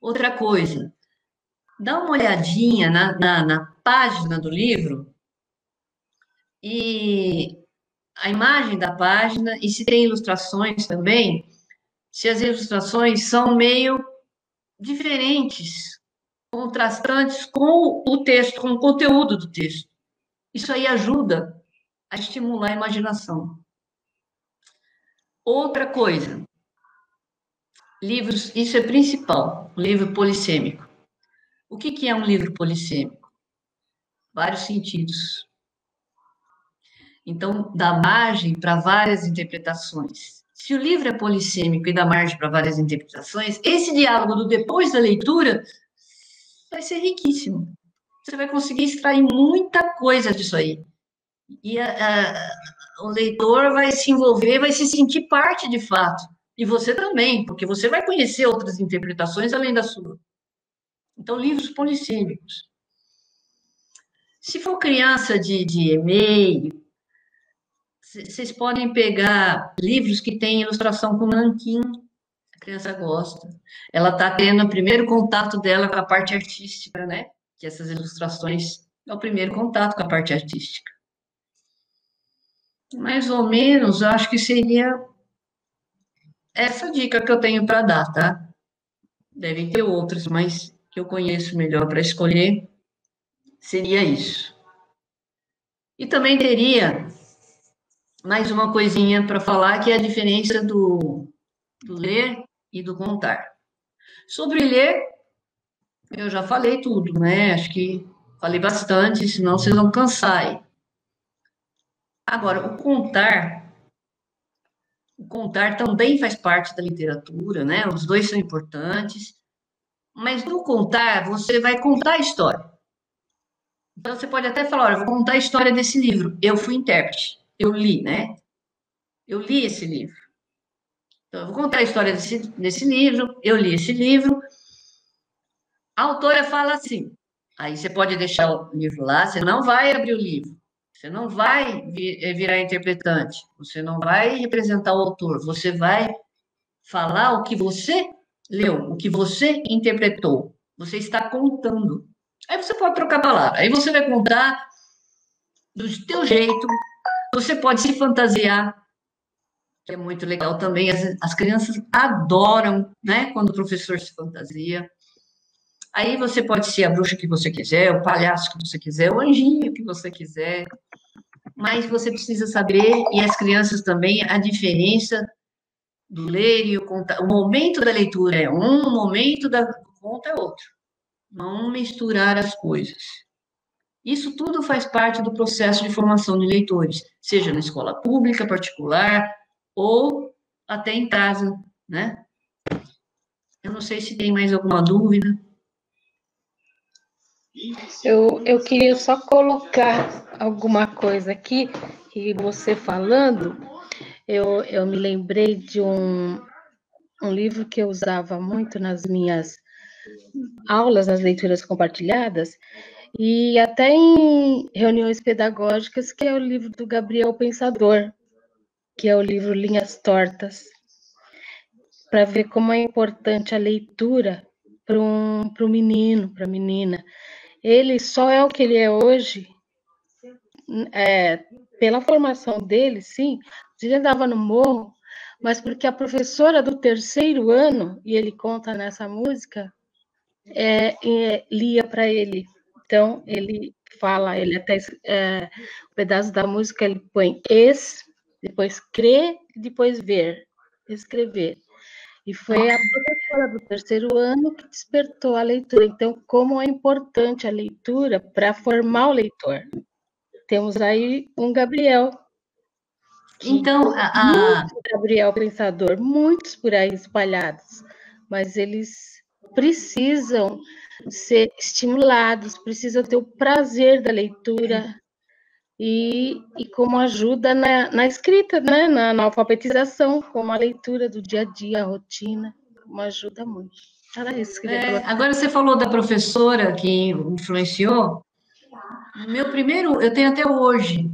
Outra coisa, dá uma olhadinha na página do livro e a imagem da página, e se tem ilustrações também, se as ilustrações são meio diferentes, contrastantes com o texto, com o conteúdo do texto. Isso aí ajuda a estimular a imaginação. Outra coisa, livros, isso é principal, o livro polissêmico. O que é um livro polissêmico? Vários sentidos. Então, dá margem para várias interpretações. Se o livro é polissêmico e dá margem para várias interpretações, esse diálogo do depois da leitura vai ser riquíssimo. Você vai conseguir extrair muita coisa disso aí. E o leitor vai se envolver, vai se sentir parte de fato. E você também, porque você vai conhecer outras interpretações além da sua. Então, livros polissêmicos. Se for criança de e-mail, vocês podem pegar livros que têm ilustração com nanquim. A criança gosta. Ela está tendo o primeiro contato dela com a parte artística, né? Que essas ilustrações é o primeiro contato com a parte artística. Mais ou menos, eu acho que seria essa dica que eu tenho para dar, tá? Devem ter outras, mas que eu conheço melhor para escolher seria isso. E também teria mais uma coisinha para falar, que é a diferença do ler e do contar. Sobre ler, eu já falei tudo, né? Acho que falei bastante, senão vocês vão cansar aí. Agora, o contar também faz parte da literatura, né? Os dois são importantes. Mas no contar, você vai contar a história. Então, você pode até falar, olha, eu vou contar a história desse livro. Eu fui intérprete. Eu li, né? Eu li esse livro. Então, eu vou contar a história desse livro. Eu li esse livro. A autora fala assim. Aí você pode deixar o livro lá, você não vai abrir o livro. Você não vai virar interpretante. Você não vai representar o autor. Você vai falar o que você leu, o que você interpretou. Você está contando. Aí você pode trocar a palavra. Aí você vai contar do teu jeito. Você pode se fantasiar, que é muito legal também. As crianças adoram, né, quando o professor se fantasia. Aí você pode ser a bruxa que você quiser, o palhaço que você quiser, o anjinho que você quiser. Mas você precisa saber, e as crianças também, a diferença do ler e o contar. O momento da leitura é um, o momento do conto é outro. Não misturar as coisas. Isso tudo faz parte do processo de formação de leitores, seja na escola pública, particular, ou até em casa, né? Eu não sei se tem mais alguma dúvida. Eu queria só colocar alguma coisa aqui, que você falando, eu me lembrei de um livro que eu usava muito nas minhas aulas, nas leituras compartilhadas, e até em reuniões pedagógicas, que é o livro do Gabriel Pensador, que é o livro Linhas Tortas, para ver como é importante a leitura para um menino, para a menina. Ele só é o que ele é hoje, pela formação dele, sim. Ele andava no morro, mas porque a professora do 3º ano, e ele conta nessa música, lia para ele. Então, ele fala, ele até um pedaço da música, ele põe depois crer, depois ver, escrever. E foi a professora do 3º ano que despertou a leitura. Então, como é importante a leitura para formar o leitor? Temos aí um Gabriel. Então, Gabriel Pensador, muitos por aí espalhados, mas eles precisam ser estimulados, precisam ter o prazer da leitura e como ajuda na escrita, né? Na alfabetização, como a leitura do dia a dia, a rotina, como ajuda muito. Era isso que eu queria colocar. Agora você falou da professora que influenciou. Meu primeiro, eu tenho até hoje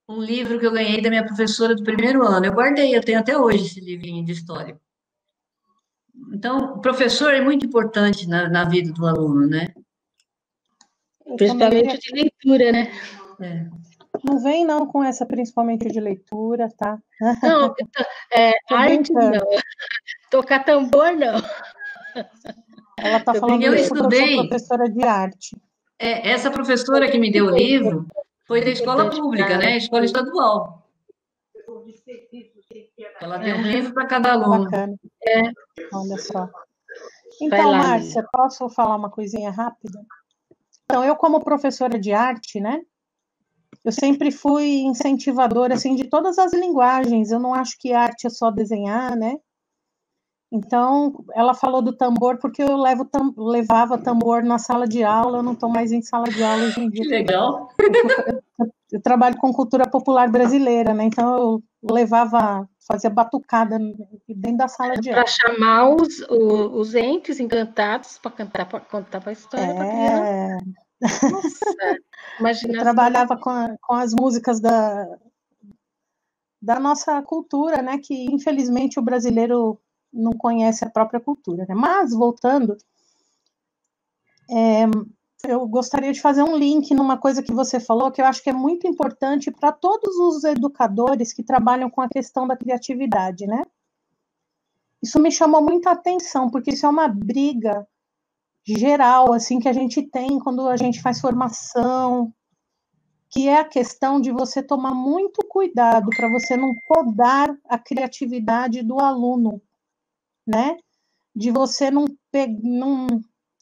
um livro que eu ganhei da minha professora do 1º ano. Eu guardei, eu tenho até hoje esse livrinho de história. Então, o professor é muito importante na vida do aluno, né? Principalmente de leitura, né? Não vem não com essa principalmente de leitura, tá? Não, arte não. Tocar tambor, não. Ela está falando Eu isso porque eu sou estudei. professora de arte. Essa professora que me deu o livro foi da escola pública, né? Escola estadual. Ela deu um livro para cada aluno. Bacana. Olha só. Vai Então, lá, Márcia, posso falar uma coisinha rápida? Então, eu como professora de arte, né? Eu sempre fui incentivadora, assim, de todas as linguagens. Eu não acho que arte é só desenhar, né? Então, ela falou do tambor porque eu levava tambor na sala de aula, eu não estou mais em sala de aula hoje em dia. Que legal. Eu trabalho com cultura popular brasileira, né? Então, eu levava, fazia batucada dentro da sala de aula. Para chamar os entes encantados para contar a história para criança. Nossa, imaginação. Eu trabalhava com as músicas da nossa cultura, né? Que infelizmente o brasileiro não conhece a própria cultura, né? Mas voltando, eu gostaria de fazer um link numa coisa que você falou que eu acho que é muito importante para todos os educadores que trabalham com a questão da criatividade, né? Isso me chamou muita atenção porque isso é uma briga geral, assim, que a gente tem quando a gente faz formação, que é a questão de você tomar muito cuidado para você não podar a criatividade do aluno, né? De você não,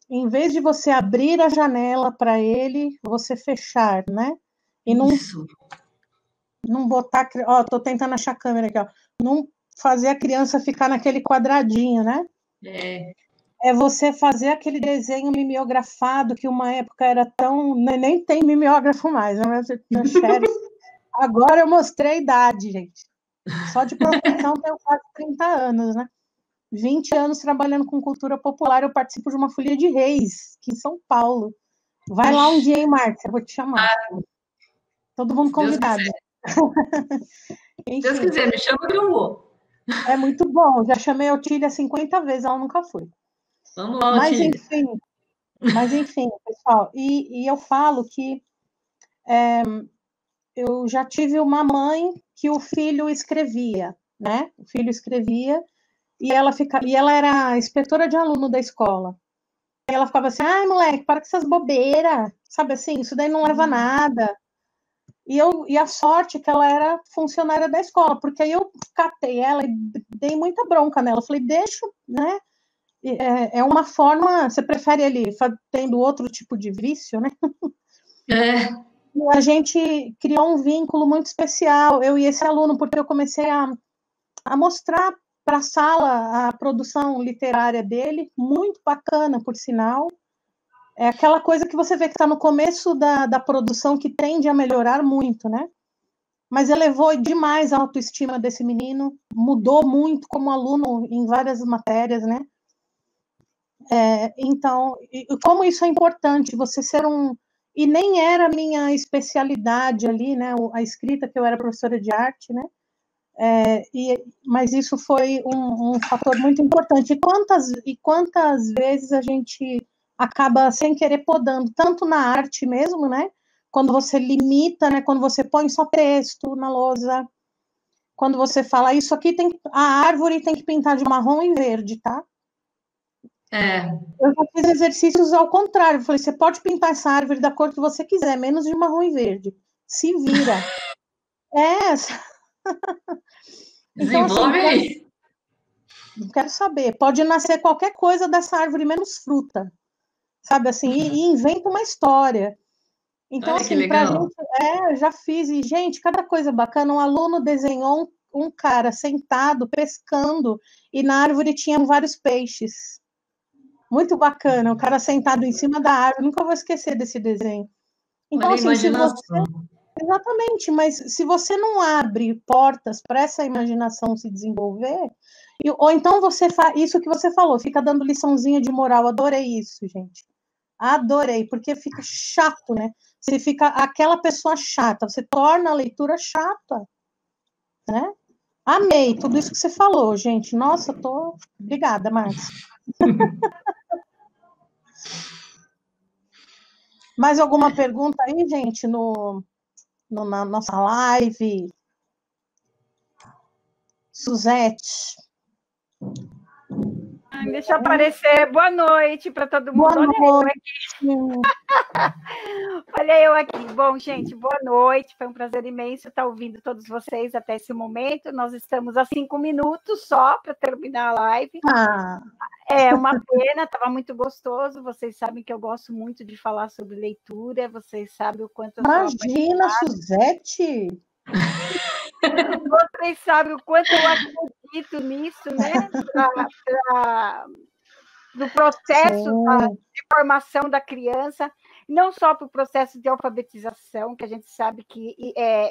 em vez de você abrir a janela para ele, você fechar, né? E não botar, ó, tô tentando achar a câmera aqui, ó, não fazer a criança ficar naquele quadradinho, né? É você fazer aquele desenho mimeografado, que uma época era tão... Nem tem mimeógrafo mais, né? Agora eu mostrei a idade, gente. Só de profissão tenho quase 30 anos, né? 20 anos trabalhando com cultura popular, eu participo de uma folia de reis, aqui em São Paulo. Vai lá um dia, hein, Márcia? Eu vou te chamar. Todo mundo convidado. Se Deus quiser, me chama que eu vou. É muito bom. Já chamei a Otília 50 vezes, ela nunca foi. Vamos lá, Otília. Mas enfim, pessoal, e eu falo que eu já tive uma mãe que o filho escrevia, né? O filho escrevia e ela era inspetora de aluno da escola. E ela ficava assim, ai, moleque, para com essas bobeiras, sabe assim, isso daí não leva a nada. E a sorte que ela era funcionária da escola, porque aí eu catei ela e dei muita bronca nela. Eu falei, deixa, né? É uma forma, você prefere ele tendo outro tipo de vício, né? E a gente criou um vínculo muito especial, eu e esse aluno, porque eu comecei a mostrar para a sala a produção literária dele, muito bacana, por sinal. É aquela coisa que você vê que está no começo da produção, que tende a melhorar muito, né? Mas elevou demais a autoestima desse menino, mudou muito como aluno em várias matérias, né? Então, como isso é importante, você ser e nem era a minha especialidade ali, né? A escrita, que eu era professora de arte, né? Mas isso foi um fator muito importante. E quantas vezes a gente acaba sem querer podando, tanto na arte mesmo, né? Quando você limita, né? Quando você põe só texto na lousa, quando você fala, isso aqui a árvore tem que pintar de marrom e verde, tá? Eu já fiz exercícios ao contrário. Eu falei, você pode pintar essa árvore da cor que você quiser, menos de marrom e verde. Se vira. Então, assim, quero saber. Pode nascer qualquer coisa dessa árvore, menos fruta. Sabe assim? E inventa uma história. Então, assim, pra gente... já fiz. E, gente, cada coisa bacana. Um aluno desenhou um cara sentado, pescando, e na árvore tinham vários peixes. Muito bacana, o cara sentado em cima da árvore, nunca vou esquecer desse desenho. Então, assim, exatamente, mas se você não abre portas para essa imaginação se desenvolver, ou então você faz isso que você falou, fica dando liçãozinha de moral, adorei isso, gente. Adorei, porque fica chato, né? Você fica aquela pessoa chata, você torna a leitura chata, né? Amei tudo isso que você falou, gente. Nossa, obrigada, Márcia. Mais alguma pergunta aí, gente, na nossa live? Suzete. Deixa eu aparecer. Boa noite para todo mundo. Boa noite. Olha eu aqui. Bom, gente, boa noite. Foi um prazer imenso estar ouvindo todos vocês até esse momento. Nós estamos a 5 minutos só para terminar a live. É uma pena, estava muito gostoso. Vocês sabem que eu gosto muito de falar sobre leitura. Vocês sabem o quanto eu Imagina, Suzete! Vocês sabem o quanto eu acredito nisso, né? Do processo de formação da criança, não só para o processo de alfabetização, que a gente sabe que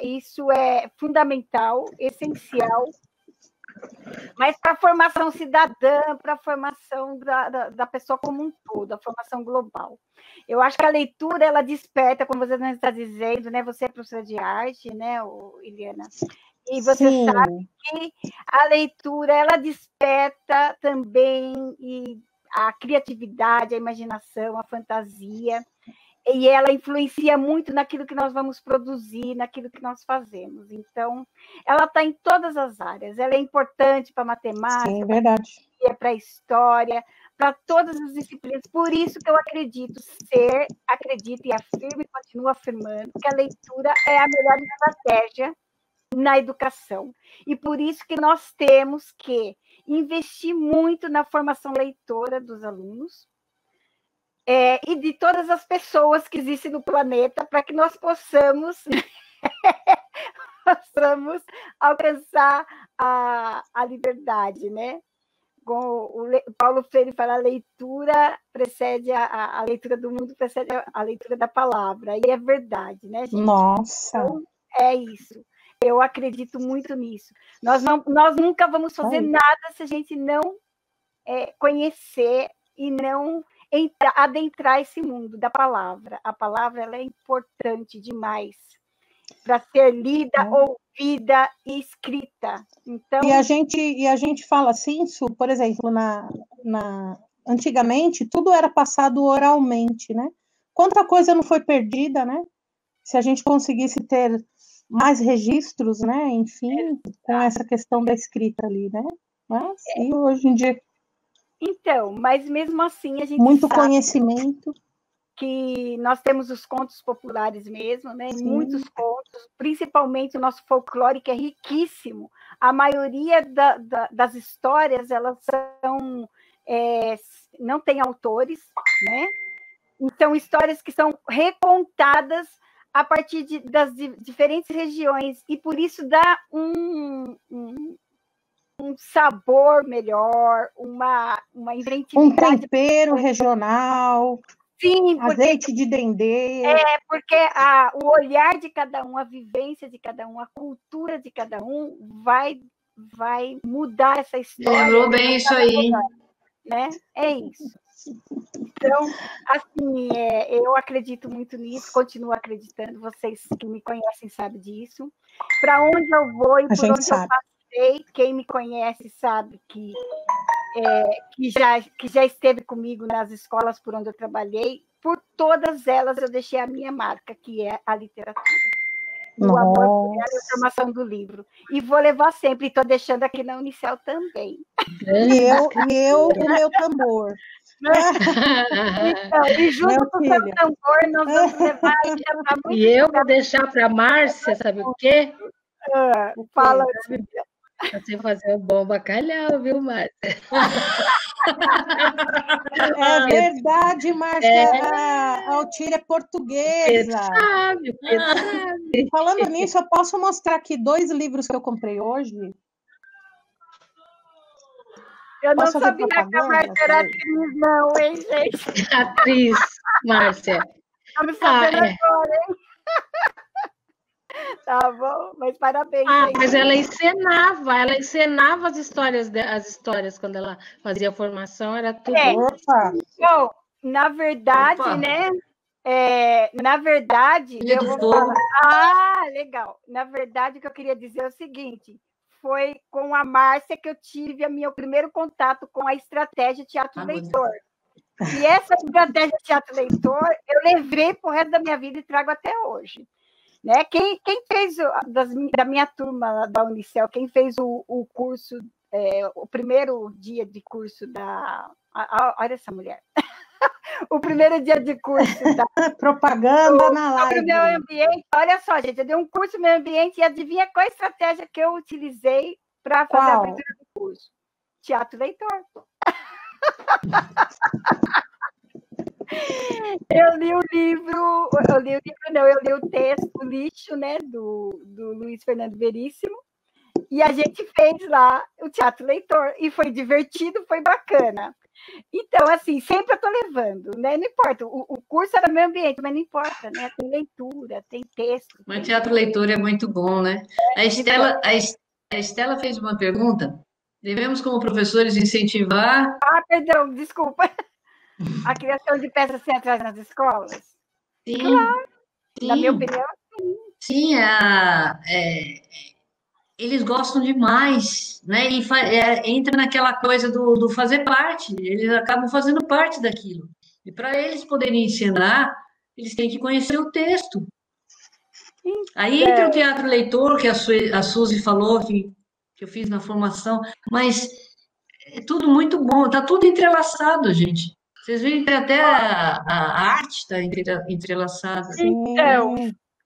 isso é fundamental, essencial, mas para a formação cidadã, para a formação da pessoa como um todo, a formação global. Eu acho que a leitura, ela desperta, como você está dizendo, né? Você é professora de arte, né, Eliana? E você sabe que a leitura, ela desperta também a criatividade, a imaginação, a fantasia, e ela influencia muito naquilo que nós vamos produzir, naquilo que nós fazemos. Então, ela está em todas as áreas. Ela é importante para matemática, para a história, para todas as disciplinas. Por isso que eu acredito e afirmo e continuo afirmando que a leitura é a melhor estratégia na educação. E por isso que nós temos que investir muito na formação leitora dos alunos, e de todas as pessoas que existem no planeta, para que nós possamos alcançar a liberdade, né? O Paulo Freire fala, a leitura precede a leitura do mundo, precede a leitura da palavra, e é verdade, né, gente? Nossa! Então, é isso. Eu acredito muito nisso. Nós nunca vamos fazer nada se a gente não conhecer e não adentrar esse mundo da palavra. A palavra, ela é importante demais para ser lida, ouvida e escrita. Então, e a gente fala assim, Su, por exemplo, antigamente tudo era passado oralmente, né? Quanta coisa não foi perdida, né? Se a gente conseguisse ter mais registros, né? Enfim, com essa questão da escrita ali, né? Mas, e hoje em dia... Então, mas mesmo assim a gente muito sabe conhecimento que nós temos os contos populares mesmo, né? Muitos contos, principalmente o nosso folclore, que é riquíssimo. A maioria das histórias, elas são não tem autores, né? Então, histórias que são recontadas a partir das diferentes regiões, e por isso dá um sabor melhor, uma inventividade. Um tempero regional. Sim, azeite de dendê. Porque o olhar de cada um, a vivência de cada um, a cultura de cada um vai mudar essa história. Lembrou bem isso aí. Né? É isso. Então, assim, eu acredito muito nisso, continuo acreditando, vocês que me conhecem sabem disso. Para onde eu vou e por onde eu passei, quem me conhece sabe que já esteve comigo nas escolas por onde eu trabalhei, por todas elas eu deixei a minha marca, que é a literatura. O amor por ela e a formação do livro. E vou levar sempre, e estou deixando aqui na Unicel também. E eu o meu tambor. Então, e junto com o seu tambor, nós vamos levar. E eu vou deixar para a Márcia, sabe o quê? Fala, você fazer um bom bacalhau, viu, Márcia? É verdade, Márcia. A Altíria é portuguesa. Sabe. Falando nisso, eu posso mostrar aqui 2 livros que eu comprei hoje? Eu não sabia que a Márcia era atriz, não, hein, gente? Atriz, Márcia. Estamos sabendo agora, hein? Tá bom, mas parabéns. Mas ela encenava as histórias quando ela fazia a formação, era tudo. Bom, na verdade, né? Na verdade, eu vou falar. Legal. Na verdade, o que eu queria dizer é o seguinte: foi com a Márcia que eu tive o meu primeiro contato com a estratégia Teatro Leitor. E essa estratégia Teatro Leitor eu levei para o resto da minha vida e trago até hoje. Né? Quem fez da minha turma da Unicel, quem fez o curso o primeiro dia de curso olha essa mulher. O primeiro dia de curso propaganda na live. Sobre o meio ambiente. Olha só, gente, eu dei um curso de meio ambiente e adivinha qual a estratégia que eu utilizei para fazer a abertura do curso? Teatro leitor. Eu li o texto, o Lixo, né, do Luiz Fernando Veríssimo, e a gente fez lá o teatro leitor, e foi divertido, foi bacana. Então, assim, sempre eu estou levando, né? Não importa, o curso era meio ambiente, mas não importa, né? Tem leitura, tem texto. Mas teatro leitor é muito bom, né? A Estela fez uma pergunta. Devemos, como professores, incentivar... Perdão, desculpa. A criação de peças teatrais nas escolas? Sim. Claro. Sim. Na minha opinião, sim. Sim, eles gostam demais, né? E entra naquela coisa do fazer parte, eles acabam fazendo parte daquilo. E para eles poderem ensinar, eles têm que conhecer o texto. Aí entra o teatro leitor, que a Suzy falou, que eu fiz na formação, mas é tudo muito bom, tá tudo entrelaçado, gente. Vocês veem que até a arte está entrelaçada. Então,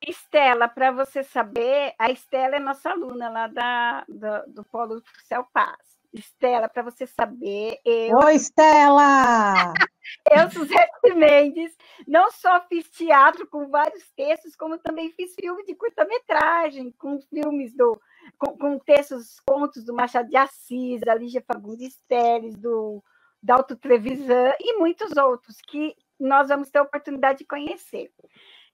Estela, para você saber, a Estela é nossa aluna lá do Polo Céu Paz. Estela, para você saber, Oi, Estela! Eu, Suzete Mendes, não só fiz teatro com vários textos, como também fiz filme de curta-metragem, com filmes com textos, contos do Machado de Assis, da Lígia Fagundes Telles, do Dalto Trevisan e muitos outros que nós vamos ter a oportunidade de conhecer.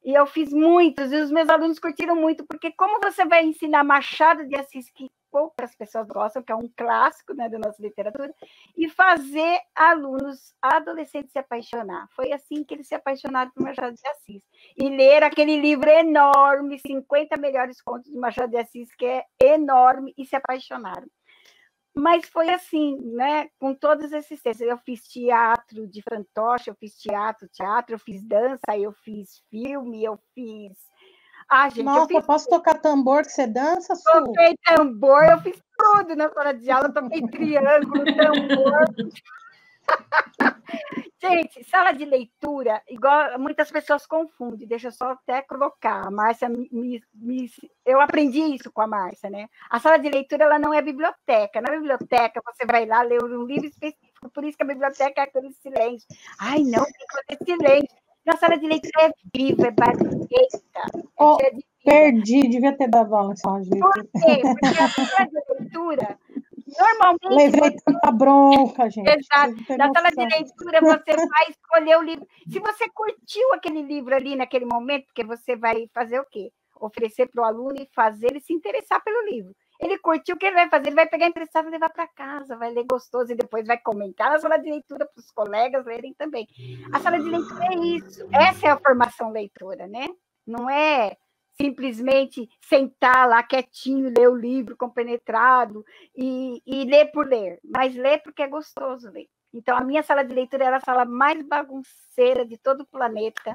E eu fiz muitos, e os meus alunos curtiram muito, porque como você vai ensinar Machado de Assis, que poucas pessoas gostam, que é um clássico, né, da nossa literatura, e fazer alunos, adolescentes se apaixonar. Foi assim que eles se apaixonaram por Machado de Assis. E ler aquele livro enorme, 50 melhores contos de Machado de Assis, que é enorme, e se apaixonaram. Mas foi assim, né? Com todos esses textos. Eu fiz teatro de fantoche, eu fiz teatro, eu fiz dança, eu fiz filme, eu fiz... gente, nossa, eu posso tocar tambor que você dança, Su? Toquei tambor, eu fiz tudo na sala de aula, toquei triângulo, tambor. Gente, sala de leitura, igual muitas pessoas confundem, deixa eu só até colocar. A Márcia, eu aprendi isso com a Márcia, né? A sala de leitura, ela não é biblioteca. Na biblioteca, você vai lá ler um livro específico, por isso que a biblioteca é aquele silêncio. Ai, não, tem que ter silêncio. Na sala de leitura é viva, é barulhenta. Perdi, devia ter dado aula em sala de leitura. Por quê? Porque a sala de leitura... Normalmente. Levei tanta bronca, gente. Exato. Na sala de leitura, você vai escolher o livro. Se você curtiu aquele livro ali naquele momento, porque você vai fazer o quê? Oferecer para o aluno e fazer ele se interessar pelo livro. Ele curtiu, o que ele vai fazer? Ele vai pegar emprestado e levar para casa, vai ler gostoso e depois vai comentar na sala de leitura para os colegas lerem também. A sala de leitura é isso. Essa é a formação leitora, né? Não é simplesmente sentar lá quietinho, ler o livro compenetrado e ler por ler, mas ler porque é gostoso ler. Então, a minha sala de leitura era a sala mais bagunceira de todo o planeta,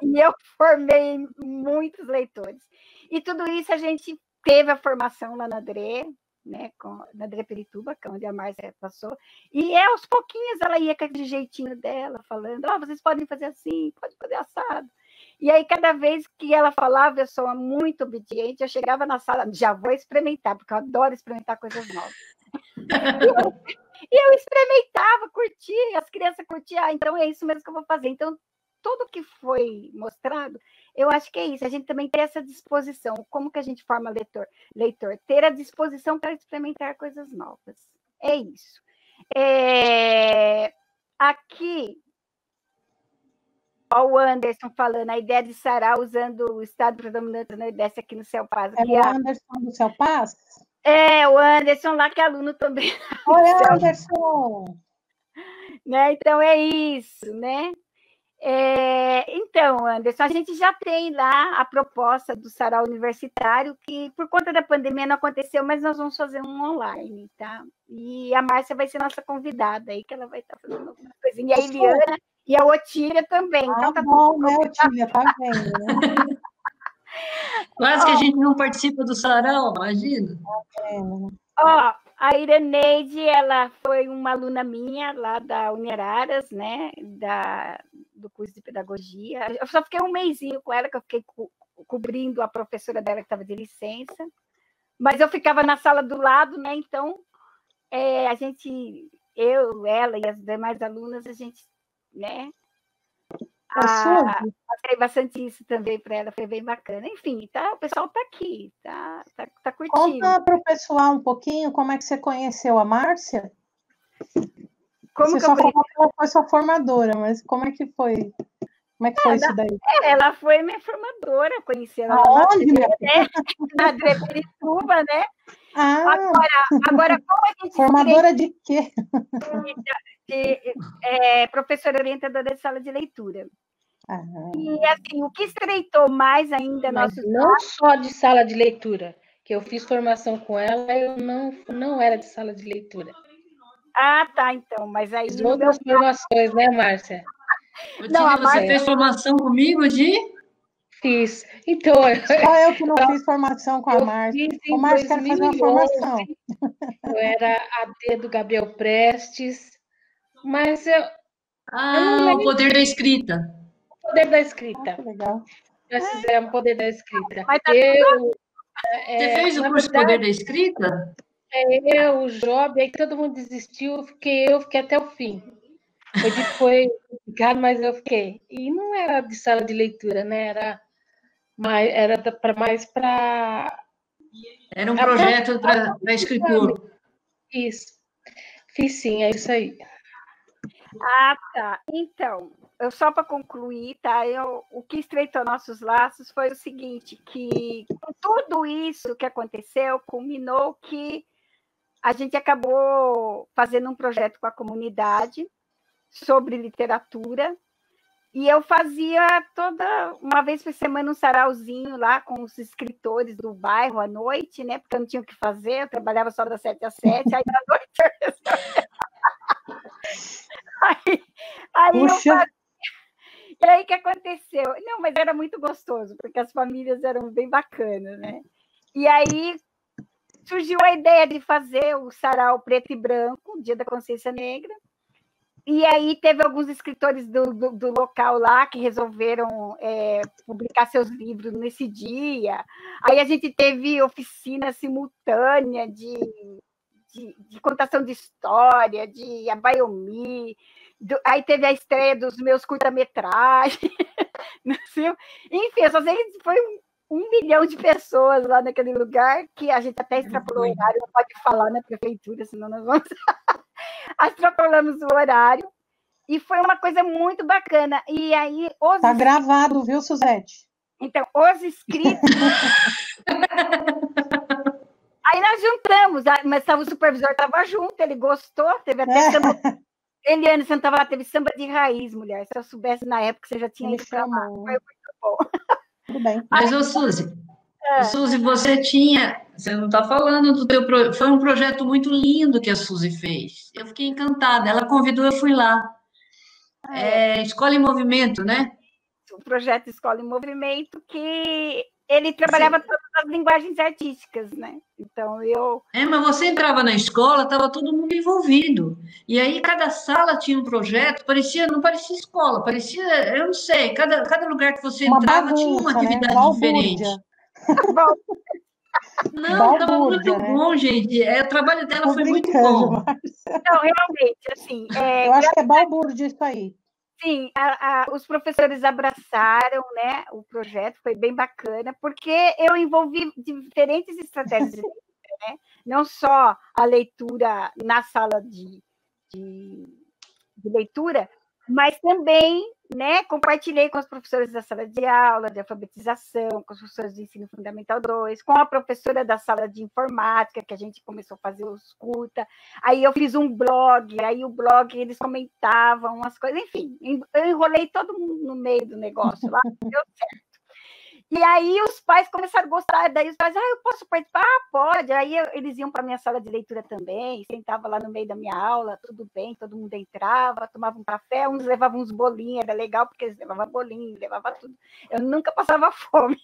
e eu formei muitos leitores. E tudo isso a gente teve a formação lá na Adré, né, na Adré Pirituba, que é onde a Márcia passou, e aos pouquinhos ela ia com aquele jeitinho dela, falando, vocês podem fazer assim, pode fazer assado. E aí, cada vez que ela falava, eu sou muito obediente, eu chegava na sala, já vou experimentar, porque eu adoro experimentar coisas novas. E eu experimentava, curtia, as crianças curtiam, então é isso mesmo que eu vou fazer. Então, tudo que foi mostrado, eu acho que é isso, a gente também tem essa disposição. Como que a gente forma leitor? Ter a disposição para experimentar coisas novas. É isso. Aqui... Olha o Anderson falando, a ideia de Sarau usando o estado predominante da Nordeste aqui no Céu Paz. É o Anderson do Céu Paz? É, o Anderson lá, que é aluno também. Oi, Anderson! Né? Então, é isso, né? Então, Anderson, a gente já tem lá a proposta do Sarau Universitário, que por conta da pandemia não aconteceu, mas nós vamos fazer um online, tá? E a Márcia vai ser nossa convidada aí, que ela vai estar fazendo alguma coisinha. E a Eliana e a Otília também. Então, tá bom, né, Otília? Tá vendo, né? Quase que a gente não participa do Sarau, imagina. A Iraneide, ela foi uma aluna minha lá da Uniraras, né, do curso de pedagogia. Eu só fiquei um mesinho com ela, que eu fiquei cobrindo a professora dela que estava de licença, mas eu ficava na sala do lado, né, então eu, ela e as demais alunas, a gente, né, passei bastante isso também para ela, foi bem bacana. Enfim, tá, o pessoal está aqui, tá curtindo. Conta para o pessoal um pouquinho como é que você conheceu a Márcia. Como você que só eu conheci? falou que ela foi sua formadora, mas como é que foi? Como é que foi isso daí? Ela foi minha formadora, eu conheci ela Aonde, na Dreperituba, né? Ah, agora, como a gente formadora de quê? Professora orientadora de sala de leitura. Ah. E, assim, o que estreitou mais ainda Mas nossos não só de sala de leitura, que eu fiz formação com ela, eu não era de sala de leitura. Ah, tá, então, mas aí... Fiz outras formações, né, Márcia? Você fez formação comigo de... Fiz. Então, só eu que não fiz formação com a Márcia. O Márcia quer fazer uma formação. Eu era AD do Gabriel Prestes, mas eu não lembro. O poder da escrita. O poder da escrita. Que legal. Nós fizemos o poder da escrita. Você fez o curso Poder da Escrita? Eu, o Job, aí todo mundo desistiu, eu fiquei até o fim. Foi complicado, mas eu fiquei. E não era de sala de leitura, né? Era mais para... Era um projeto para escritor. Isso. Fiz sim, é isso aí. Ah, tá. Então, só para concluir, tá? O que estreitou nossos laços foi o seguinte, que com tudo isso que aconteceu, culminou que a gente acabou fazendo um projeto com a comunidade sobre literatura, e eu fazia uma vez por semana um sarauzinho lá com os escritores do bairro à noite, né? Porque eu não tinha o que fazer, eu trabalhava só das 7 às 7, aí à noite aí eu fazia. E aí o que aconteceu? Não, mas era muito gostoso, porque as famílias eram bem bacanas, né? E aí surgiu a ideia de fazer o sarau preto e branco, Dia da Consciência Negra. E aí teve alguns escritores do local lá que resolveram publicar seus livros nesse dia. Aí a gente teve oficina simultânea de contação de história, de abaiomi. Aí teve a estreia dos meus curta-metragens. Enfim, eu só sei que foi 1 milhão de pessoas lá naquele lugar, que a gente até extrapolou o horário, não pode falar na prefeitura, senão nós vamos... Extrapolamos o horário, e foi uma coisa muito bacana. E aí... Tá gravado, viu, Suzete? Então, os inscritos... Aí nós juntamos, mas o supervisor estava junto, ele gostou, teve até samba... Eliane, você não estava lá, teve samba de raiz, mulher. Se eu soubesse na época, você já tinha ido para lá. Foi muito bom. Tudo bem. Mas, Suzy, você não está falando do teu projeto. Foi um projeto muito lindo que a Suzy fez. Eu fiquei encantada. Ela convidou, eu fui lá. Escola em Movimento, né? O projeto Escola em Movimento, que ele trabalhava todas as linguagens artísticas, né? Então, mas você entrava na escola, estava todo mundo envolvido. E aí, cada sala tinha um projeto, não parecia escola, parecia, eu não sei, cada lugar que você entrava tinha uma atividade diferente. Não, estava muito bom, gente. O trabalho dela foi muito bom. Não, realmente, assim... eu acho que é balbúrdia isso aí. Sim, os professores abraçaram, né, o projeto, foi bem bacana, porque eu envolvi diferentes estratégias de leitura, né? Não só a leitura na sala de leitura, mas também, né, compartilhei com os professores da sala de aula, de alfabetização, com os professores de ensino fundamental 2, com a professora da sala de informática, que a gente começou a fazer os curta. Aí eu fiz um blog, aí o blog eles comentavam umas coisas, enfim, eu enrolei todo mundo no meio do negócio lá, deu certo. E aí os pais começaram a gostar, daí os pais, eu posso participar? Pode. Aí eles iam para a minha sala de leitura também, sentava lá no meio da minha aula, tudo bem, todo mundo entrava, tomava um café, uns levavam uns bolinhos, era legal, porque eles levavam bolinho, levavam tudo. Eu nunca passava fome.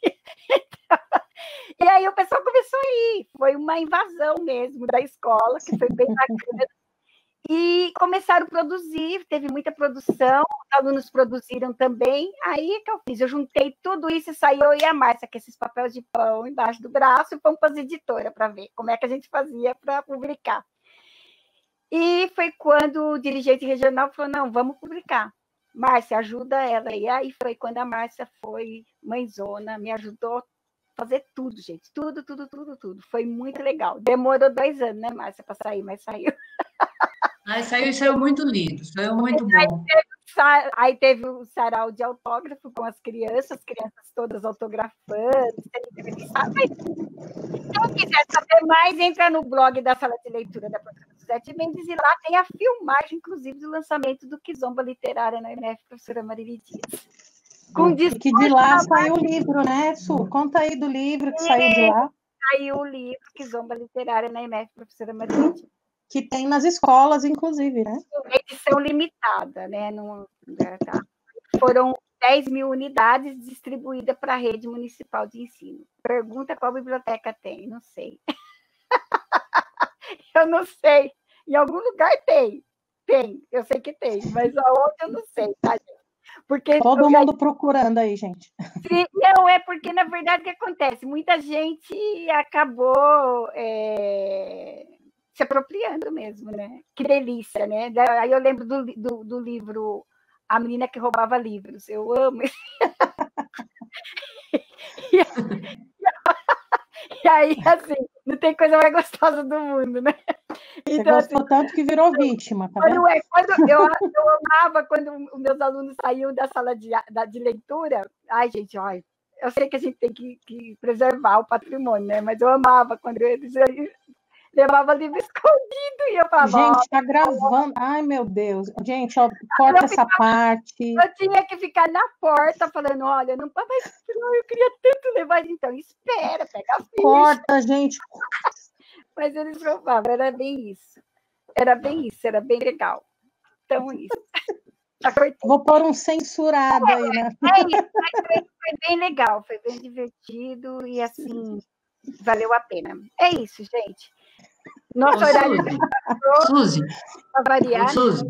E aí o pessoal começou a ir. Foi uma invasão mesmo da escola, que foi bem bacana. E começaram a produzir, teve muita produção, os alunos produziram também. Aí que eu fiz, eu juntei tudo isso e saiu eu e a Márcia, com esses papéis de pão embaixo do braço, e fomos para as editoras para ver como é que a gente fazia para publicar. E foi quando o dirigente regional falou, não, vamos publicar. Márcia, ajuda ela. E aí foi quando a Márcia foi mãezona, me ajudou a fazer tudo, gente. Tudo. Foi muito legal. Demorou 2 anos, né, Márcia, para sair, mas saiu. Aí saiu muito lindo, saiu muito bom. Aí teve o sarau de autógrafo com as crianças todas autografando. Quem quiser saber mais, entra no blog da Sala de Leitura da professora Suzete Mendes, e lá tem a filmagem, inclusive, do lançamento do Kizomba Literária na UNF, professora Marili Dias. Que de lá saiu o livro, né, Su? Conta aí do livro que saiu de lá. Saiu o livro Kizomba Literária na UNF, professora Marili Dias. Que tem nas escolas, inclusive, né? Edição limitada, né? Foram 10.000 unidades distribuídas para a rede municipal de ensino. Pergunta qual biblioteca tem, não sei. Eu não sei. Em algum lugar tem. Tem, eu sei que tem, mas aonde eu não sei, tá, gente? Porque todo mundo procurando aí, gente. Não, é porque, na verdade, o que acontece? Muita gente acabou se apropriando mesmo, né? Que delícia, né? Aí eu lembro do livro A Menina que Roubava Livros. Eu amo esse. E aí, assim, não tem coisa mais gostosa do mundo, né? Você gostou assim, tanto que virou vítima, tá vendo? Quando eu amava quando os meus alunos saíam da sala de leitura. Ai, gente, olha, eu sei que a gente tem que preservar o patrimônio, né? Mas eu amava quando eles levava livro escondido e eu falava... Gente, tá gravando. Ai, meu Deus. Gente, ó, corta essa parte. Eu tinha que ficar na porta falando, olha, não, mas eu queria tanto levar. Então, espera, pega a ficha. Corta, gente. Mas eles roubavam, era bem isso. Era bem legal. Então, isso. Vou pôr um censurado aí, né? Foi bem legal, foi bem divertido e, assim, valeu a pena. É isso, gente. Nosso horário... Suzy, variar, Suzy,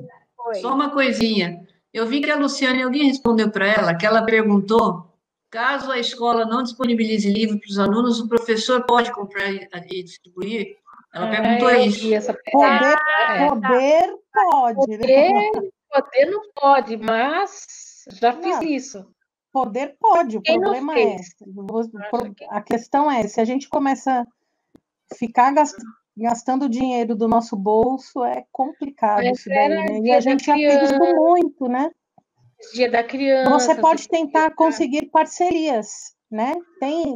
só uma coisinha. Eu vi que a Luciane, alguém respondeu para ela, que ela perguntou, caso a escola não disponibilize livro para os alunos, o professor pode comprar e distribuir? Ela perguntou isso. Poder pode. Poder não pode, mas já fiz isso. Poder pode, o problema é... A questão é, se a gente começa a ficar gastando dinheiro do nosso bolso, é complicado isso daí, né? E a gente já fez isso muito, né? Dia da criança. Você pode tentar conseguir parcerias, né?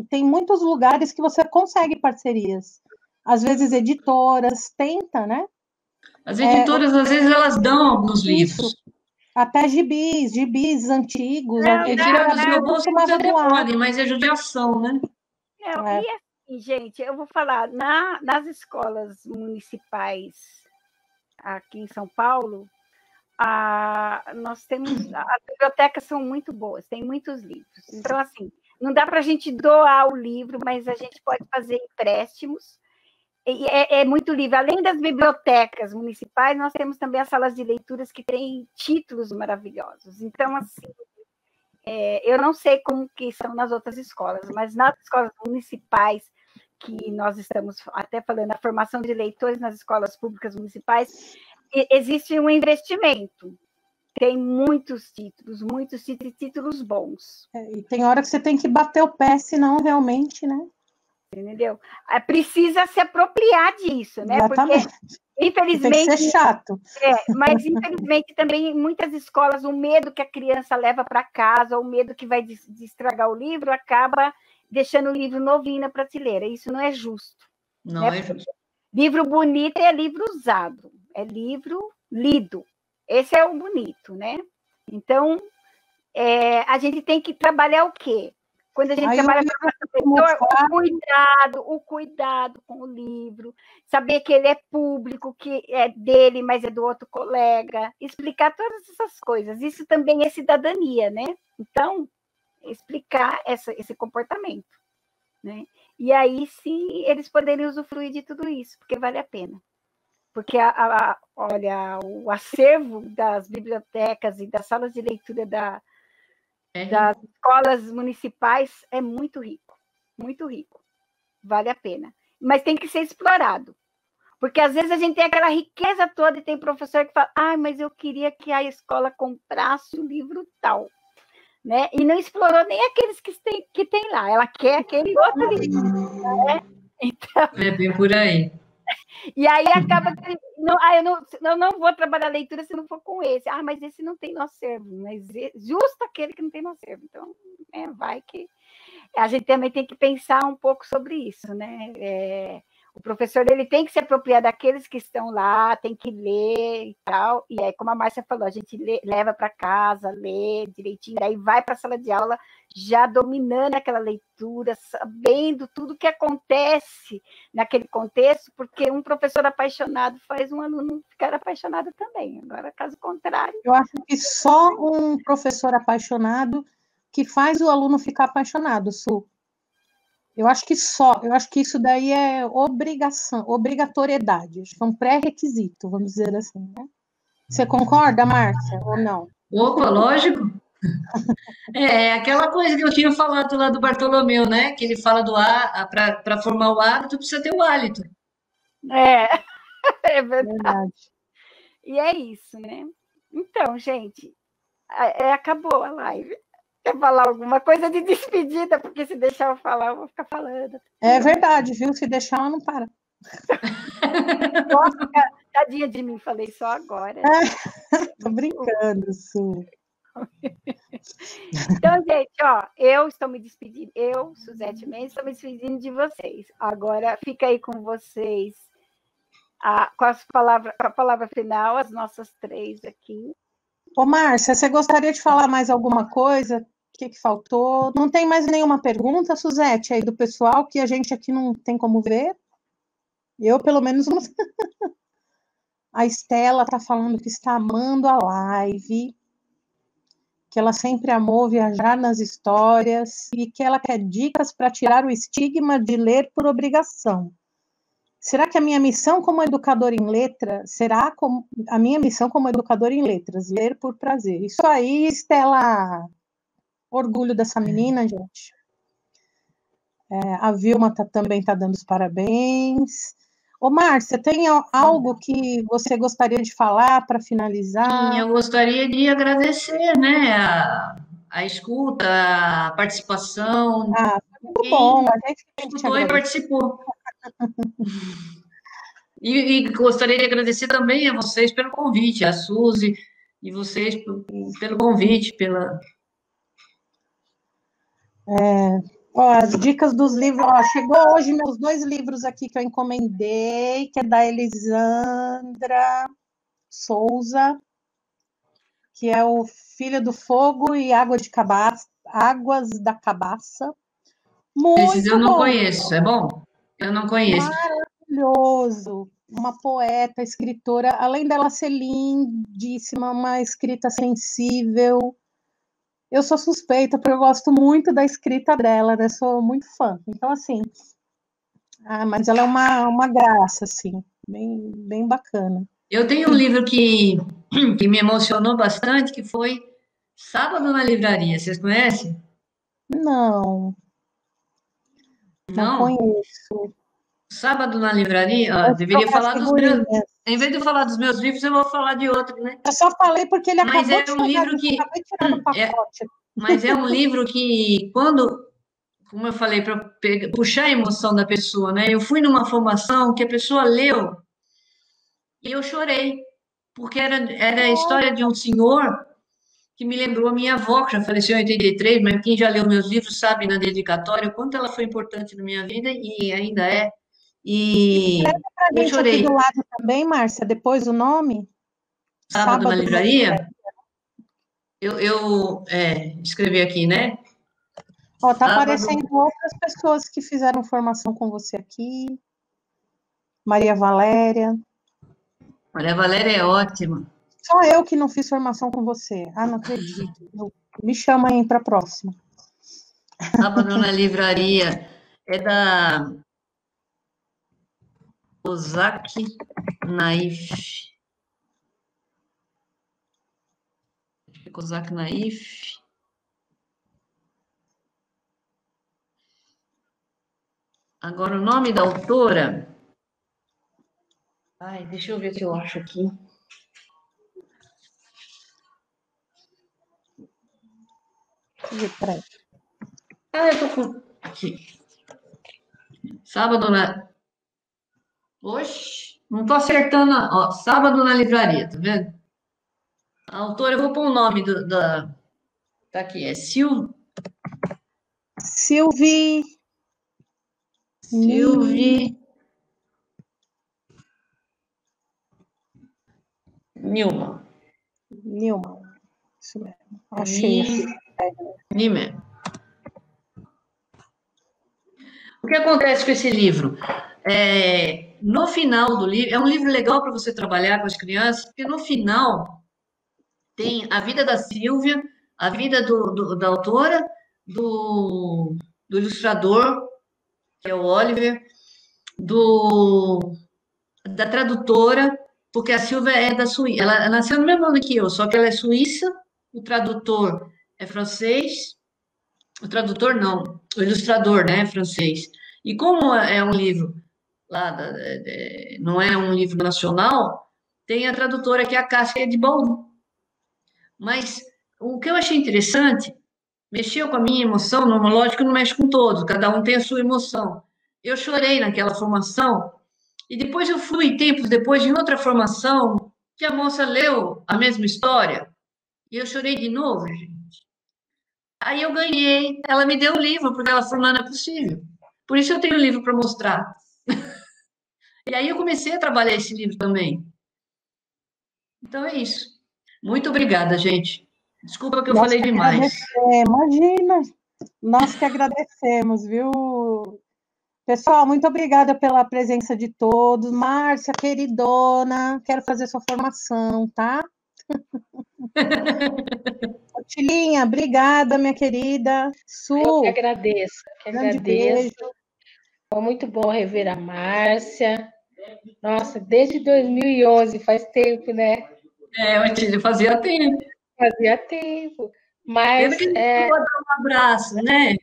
Tem muitos lugares que você consegue parcerias. Às vezes editoras, tenta, né? As editoras, às vezes, elas dão alguns livros. Até gibis antigos. Tirar do seu bolso você até pode, mas é judiação, né? Não, e assim, gente, eu vou falar, nas escolas municipais aqui em São Paulo, nós temos, as bibliotecas são muito boas, tem muitos livros. Então, assim, não dá para a gente doar o livro, mas a gente pode fazer empréstimos. É muito livre. Além das bibliotecas municipais, nós temos também as salas de leituras que têm títulos maravilhosos. Então, assim, eu não sei como que são nas outras escolas, mas nas escolas municipais, que nós estamos até falando, a formação de leitores nas escolas públicas municipais, existe um investimento. Tem muitos títulos bons. E tem hora que você tem que bater o pé, senão realmente, né? Entendeu? Precisa se apropriar disso, né? Exatamente. Porque, infelizmente... Tem que ser chato. Mas, infelizmente, também em muitas escolas, o medo que a criança leva para casa, o medo que vai de estragar o livro, acaba deixando o livro novinho na prateleira. Isso não é justo. Não é justo. Livro bonito é livro usado, é livro lido. Esse é o bonito, né? Então, a gente tem que trabalhar o quê? Quando a gente trabalha com o cuidado com o livro, saber que ele é público, que é dele, mas é do outro colega, explicar todas essas coisas. Isso também é cidadania, né? Então, explicar esse comportamento, né? E aí sim eles poderem usufruir de tudo isso, porque vale a pena. Porque, olha, o acervo das bibliotecas e das salas de leitura das escolas municipais é muito rico, muito rico. Vale a pena. Mas tem que ser explorado. Porque às vezes a gente tem aquela riqueza toda e tem professor que fala, mas eu queria que a escola comprasse o livro tal. Né? E não explorou nem aqueles que tem lá. Ela quer aquele outro livro. Né? Então, é bem por aí. E aí acaba que eu não vou trabalhar leitura se não for com esse. Mas esse não tem no acervo. Mas justo aquele que não tem no acervo. Então, vai que... A gente também tem que pensar um pouco sobre isso, né? O professor ele tem que se apropriar daqueles que estão lá, tem que ler e tal. E aí, como a Márcia falou, a gente leva para casa, lê direitinho, aí vai para a sala de aula já dominando aquela leitura, sabendo tudo que acontece naquele contexto, porque um professor apaixonado faz um aluno ficar apaixonado também. Agora, caso contrário... Eu acho que só um professor apaixonado que faz o aluno ficar apaixonado, Su. Eu acho que isso daí é obrigatoriedade, acho que é um pré-requisito, vamos dizer assim, né? Você concorda, Márcia, ou não? Opa, lógico. É aquela coisa que eu tinha falado lá do Bartolomeu, né? Que ele fala para formar o hábito, precisa ter o hálito. É verdade. E é isso, né? Então, gente, acabou a live. Quer falar alguma coisa de despedida? Porque se deixar eu falar, eu vou ficar falando. É verdade, viu? Se deixar, ela não para. Nossa, tadinha de mim, falei só agora. Tô brincando, Su. Então, gente, eu estou me despedindo. Eu, Suzete Mendes, estou me despedindo de vocês. Agora, fica aí com vocês com a palavra final, as nossas 3 aqui. Ô, Márcia, você gostaria de falar mais alguma coisa? O que faltou? Não tem mais nenhuma pergunta, Suzete, aí do pessoal, que a gente aqui não tem como ver? Eu, pelo menos, não. A Estela está falando que está amando a live, que ela sempre amou viajar nas histórias e que ela quer dicas para tirar o estigma de ler por obrigação. Será que a minha missão como educadora em letras, a minha missão como educadora em letras, ler por prazer? Isso aí, Estela, orgulho dessa menina, gente. A Vilma também está dando os parabéns. Ô, Márcia, tem algo que você gostaria de falar para finalizar? Sim, eu gostaria de agradecer, né, a escuta, a participação. Muito bom, a gente escutou e participou. E gostaria de agradecer também a vocês pelo convite, a Suzy e vocês pelo convite, as dicas dos livros. Chegou hoje meus 2 livros aqui que eu encomendei, que é da Elisandra Souza, que é o Filho do Fogo e Águas da Cabaça. Esses eu não conheço, é bom? Eu não conheço. Maravilhoso. Uma poeta, escritora, além dela ser lindíssima, uma escrita sensível. Eu sou suspeita, porque eu gosto muito da escrita dela, né? Sou muito fã. Então, assim, mas ela é uma graça, assim, bem, bem bacana. Eu tenho um livro que me emocionou bastante, que foi Sábado na Livraria. Vocês conhecem? Não conheço. Sábado na Livraria, deveria falar dos meus... Em vez de eu falar dos meus livros, eu vou falar de outro, né? Eu só falei porque ele acabou de um livro que... Mas é um livro que, como eu falei, para puxar a emoção da pessoa, né? Eu fui numa formação que a pessoa leu e eu chorei, porque era a história de um senhor que me lembrou a minha avó, que já faleceu em 83, mas quem já leu meus livros sabe na dedicatória o quanto ela foi importante na minha vida e ainda é. E eu chorei. Aqui do lado também, Márcia, depois o nome? Sábado na Livraria? Eu escrevi aqui, né? Tá aparecendo outras pessoas que fizeram formação com você aqui. Maria Valéria. Maria Valéria é ótima. Só eu que não fiz formação com você. Não acredito. Me chama aí para a próxima. Sábado na Livraria. é da Kozak Naif. Acho que é Kozak Naif. Agora, o nome da autora... Ai, deixa eu ver se eu acho aqui. Eu tô com... Aqui. Sábado na... Oxe, não tô acertando. Ó, Sábado na livraria, tá vendo? A autora, eu vou pôr o nome da... Tá aqui, é Silvie Newman. Isso mesmo. Achei. Newman. O que acontece com esse livro? No final do livro, é um livro legal para você trabalhar com as crianças, porque no final tem a vida da Silvia, a vida da autora, do ilustrador, que é o Oliver, da tradutora, porque a Silvia é da Suíça. Ela nasceu no mesmo ano que eu, só que ela é suíça, o tradutor é francês, o tradutor não, o ilustrador, né, é francês. E como é um livro lá, não é um livro nacional, tem a tradutora que é a Cássia de Bauru. Mas o que eu achei interessante, mexeu com a minha emoção, lógico que não mexe com todos, cada um tem a sua emoção. Eu chorei naquela formação, e depois eu fui, tempos depois, em outra formação, que a moça leu a mesma história, e eu chorei de novo, gente. Aí eu ganhei, ela me deu o livro, porque ela falou, não é possível. Por isso eu tenho o livro para mostrar. E aí eu comecei a trabalhar esse livro também. Então é isso. Muito obrigada, gente. Desculpa que eu falei demais. Imagina, nós que agradecemos, viu? Pessoal, muito obrigada pela presença de todos. Márcia, queridona, quero fazer sua formação, tá? Tilinha, obrigada, minha querida. Eu que agradeço, Beijo. Foi muito bom rever a Márcia. Nossa, desde 2011, faz tempo, né? Eu fazia tempo. Fazia tempo. Mas, vou dar um abraço, né?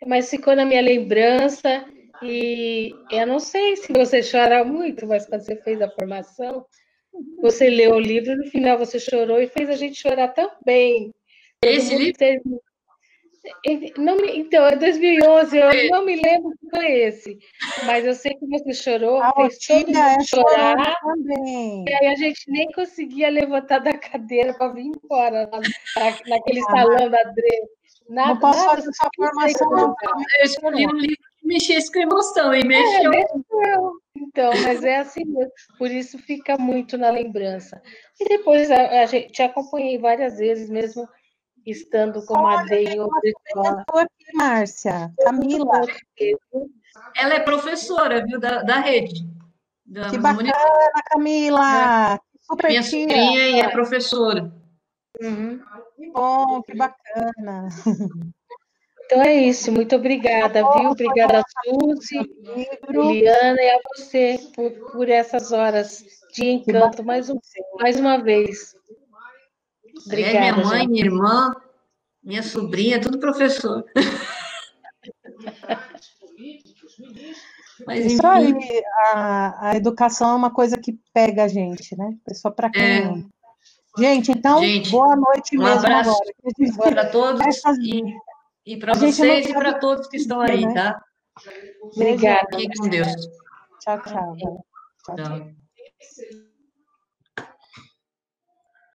Mas ficou na minha lembrança. E eu não sei se você chora muito, mas quando você fez a formação, você leu o livro, no final você chorou e fez a gente chorar também. Esse livro? Então, é 2011, eu não me lembro que foi esse, mas eu sei que você chorou, fez todo mundo chorar, também. E aí a gente nem conseguia levantar da cadeira para vir embora, naquele salão da Dre. Não posso fazer essa formação, não. Eu escolhi um livro que mexesse com emoção, e mexeu. Então, mas é assim mesmo, por isso fica muito na lembrança. E depois a gente te acompanhei várias vezes, mesmo estando com a Dei em outra escola. Aqui, Márcia, Camila. Ela é professora, viu, da rede. Que bacana, Camila! Super minha sobrinha e é professora. Que bom, que bacana. Então é isso, muito obrigada, viu? Obrigada a Suzy, Liana e a você por essas horas de encanto mais uma vez. Obrigada, minha mãe, minha irmã, minha sobrinha, tudo professor. Mas, isso aí, a educação é uma coisa que pega a gente, né? Pessoa para quem ama. Gente, então, boa noite mesmo. Um abraço para todos e para vocês e para todos que estão aí, tá? Obrigada. Fiquem com Deus. Tchau, tchau. Tchau.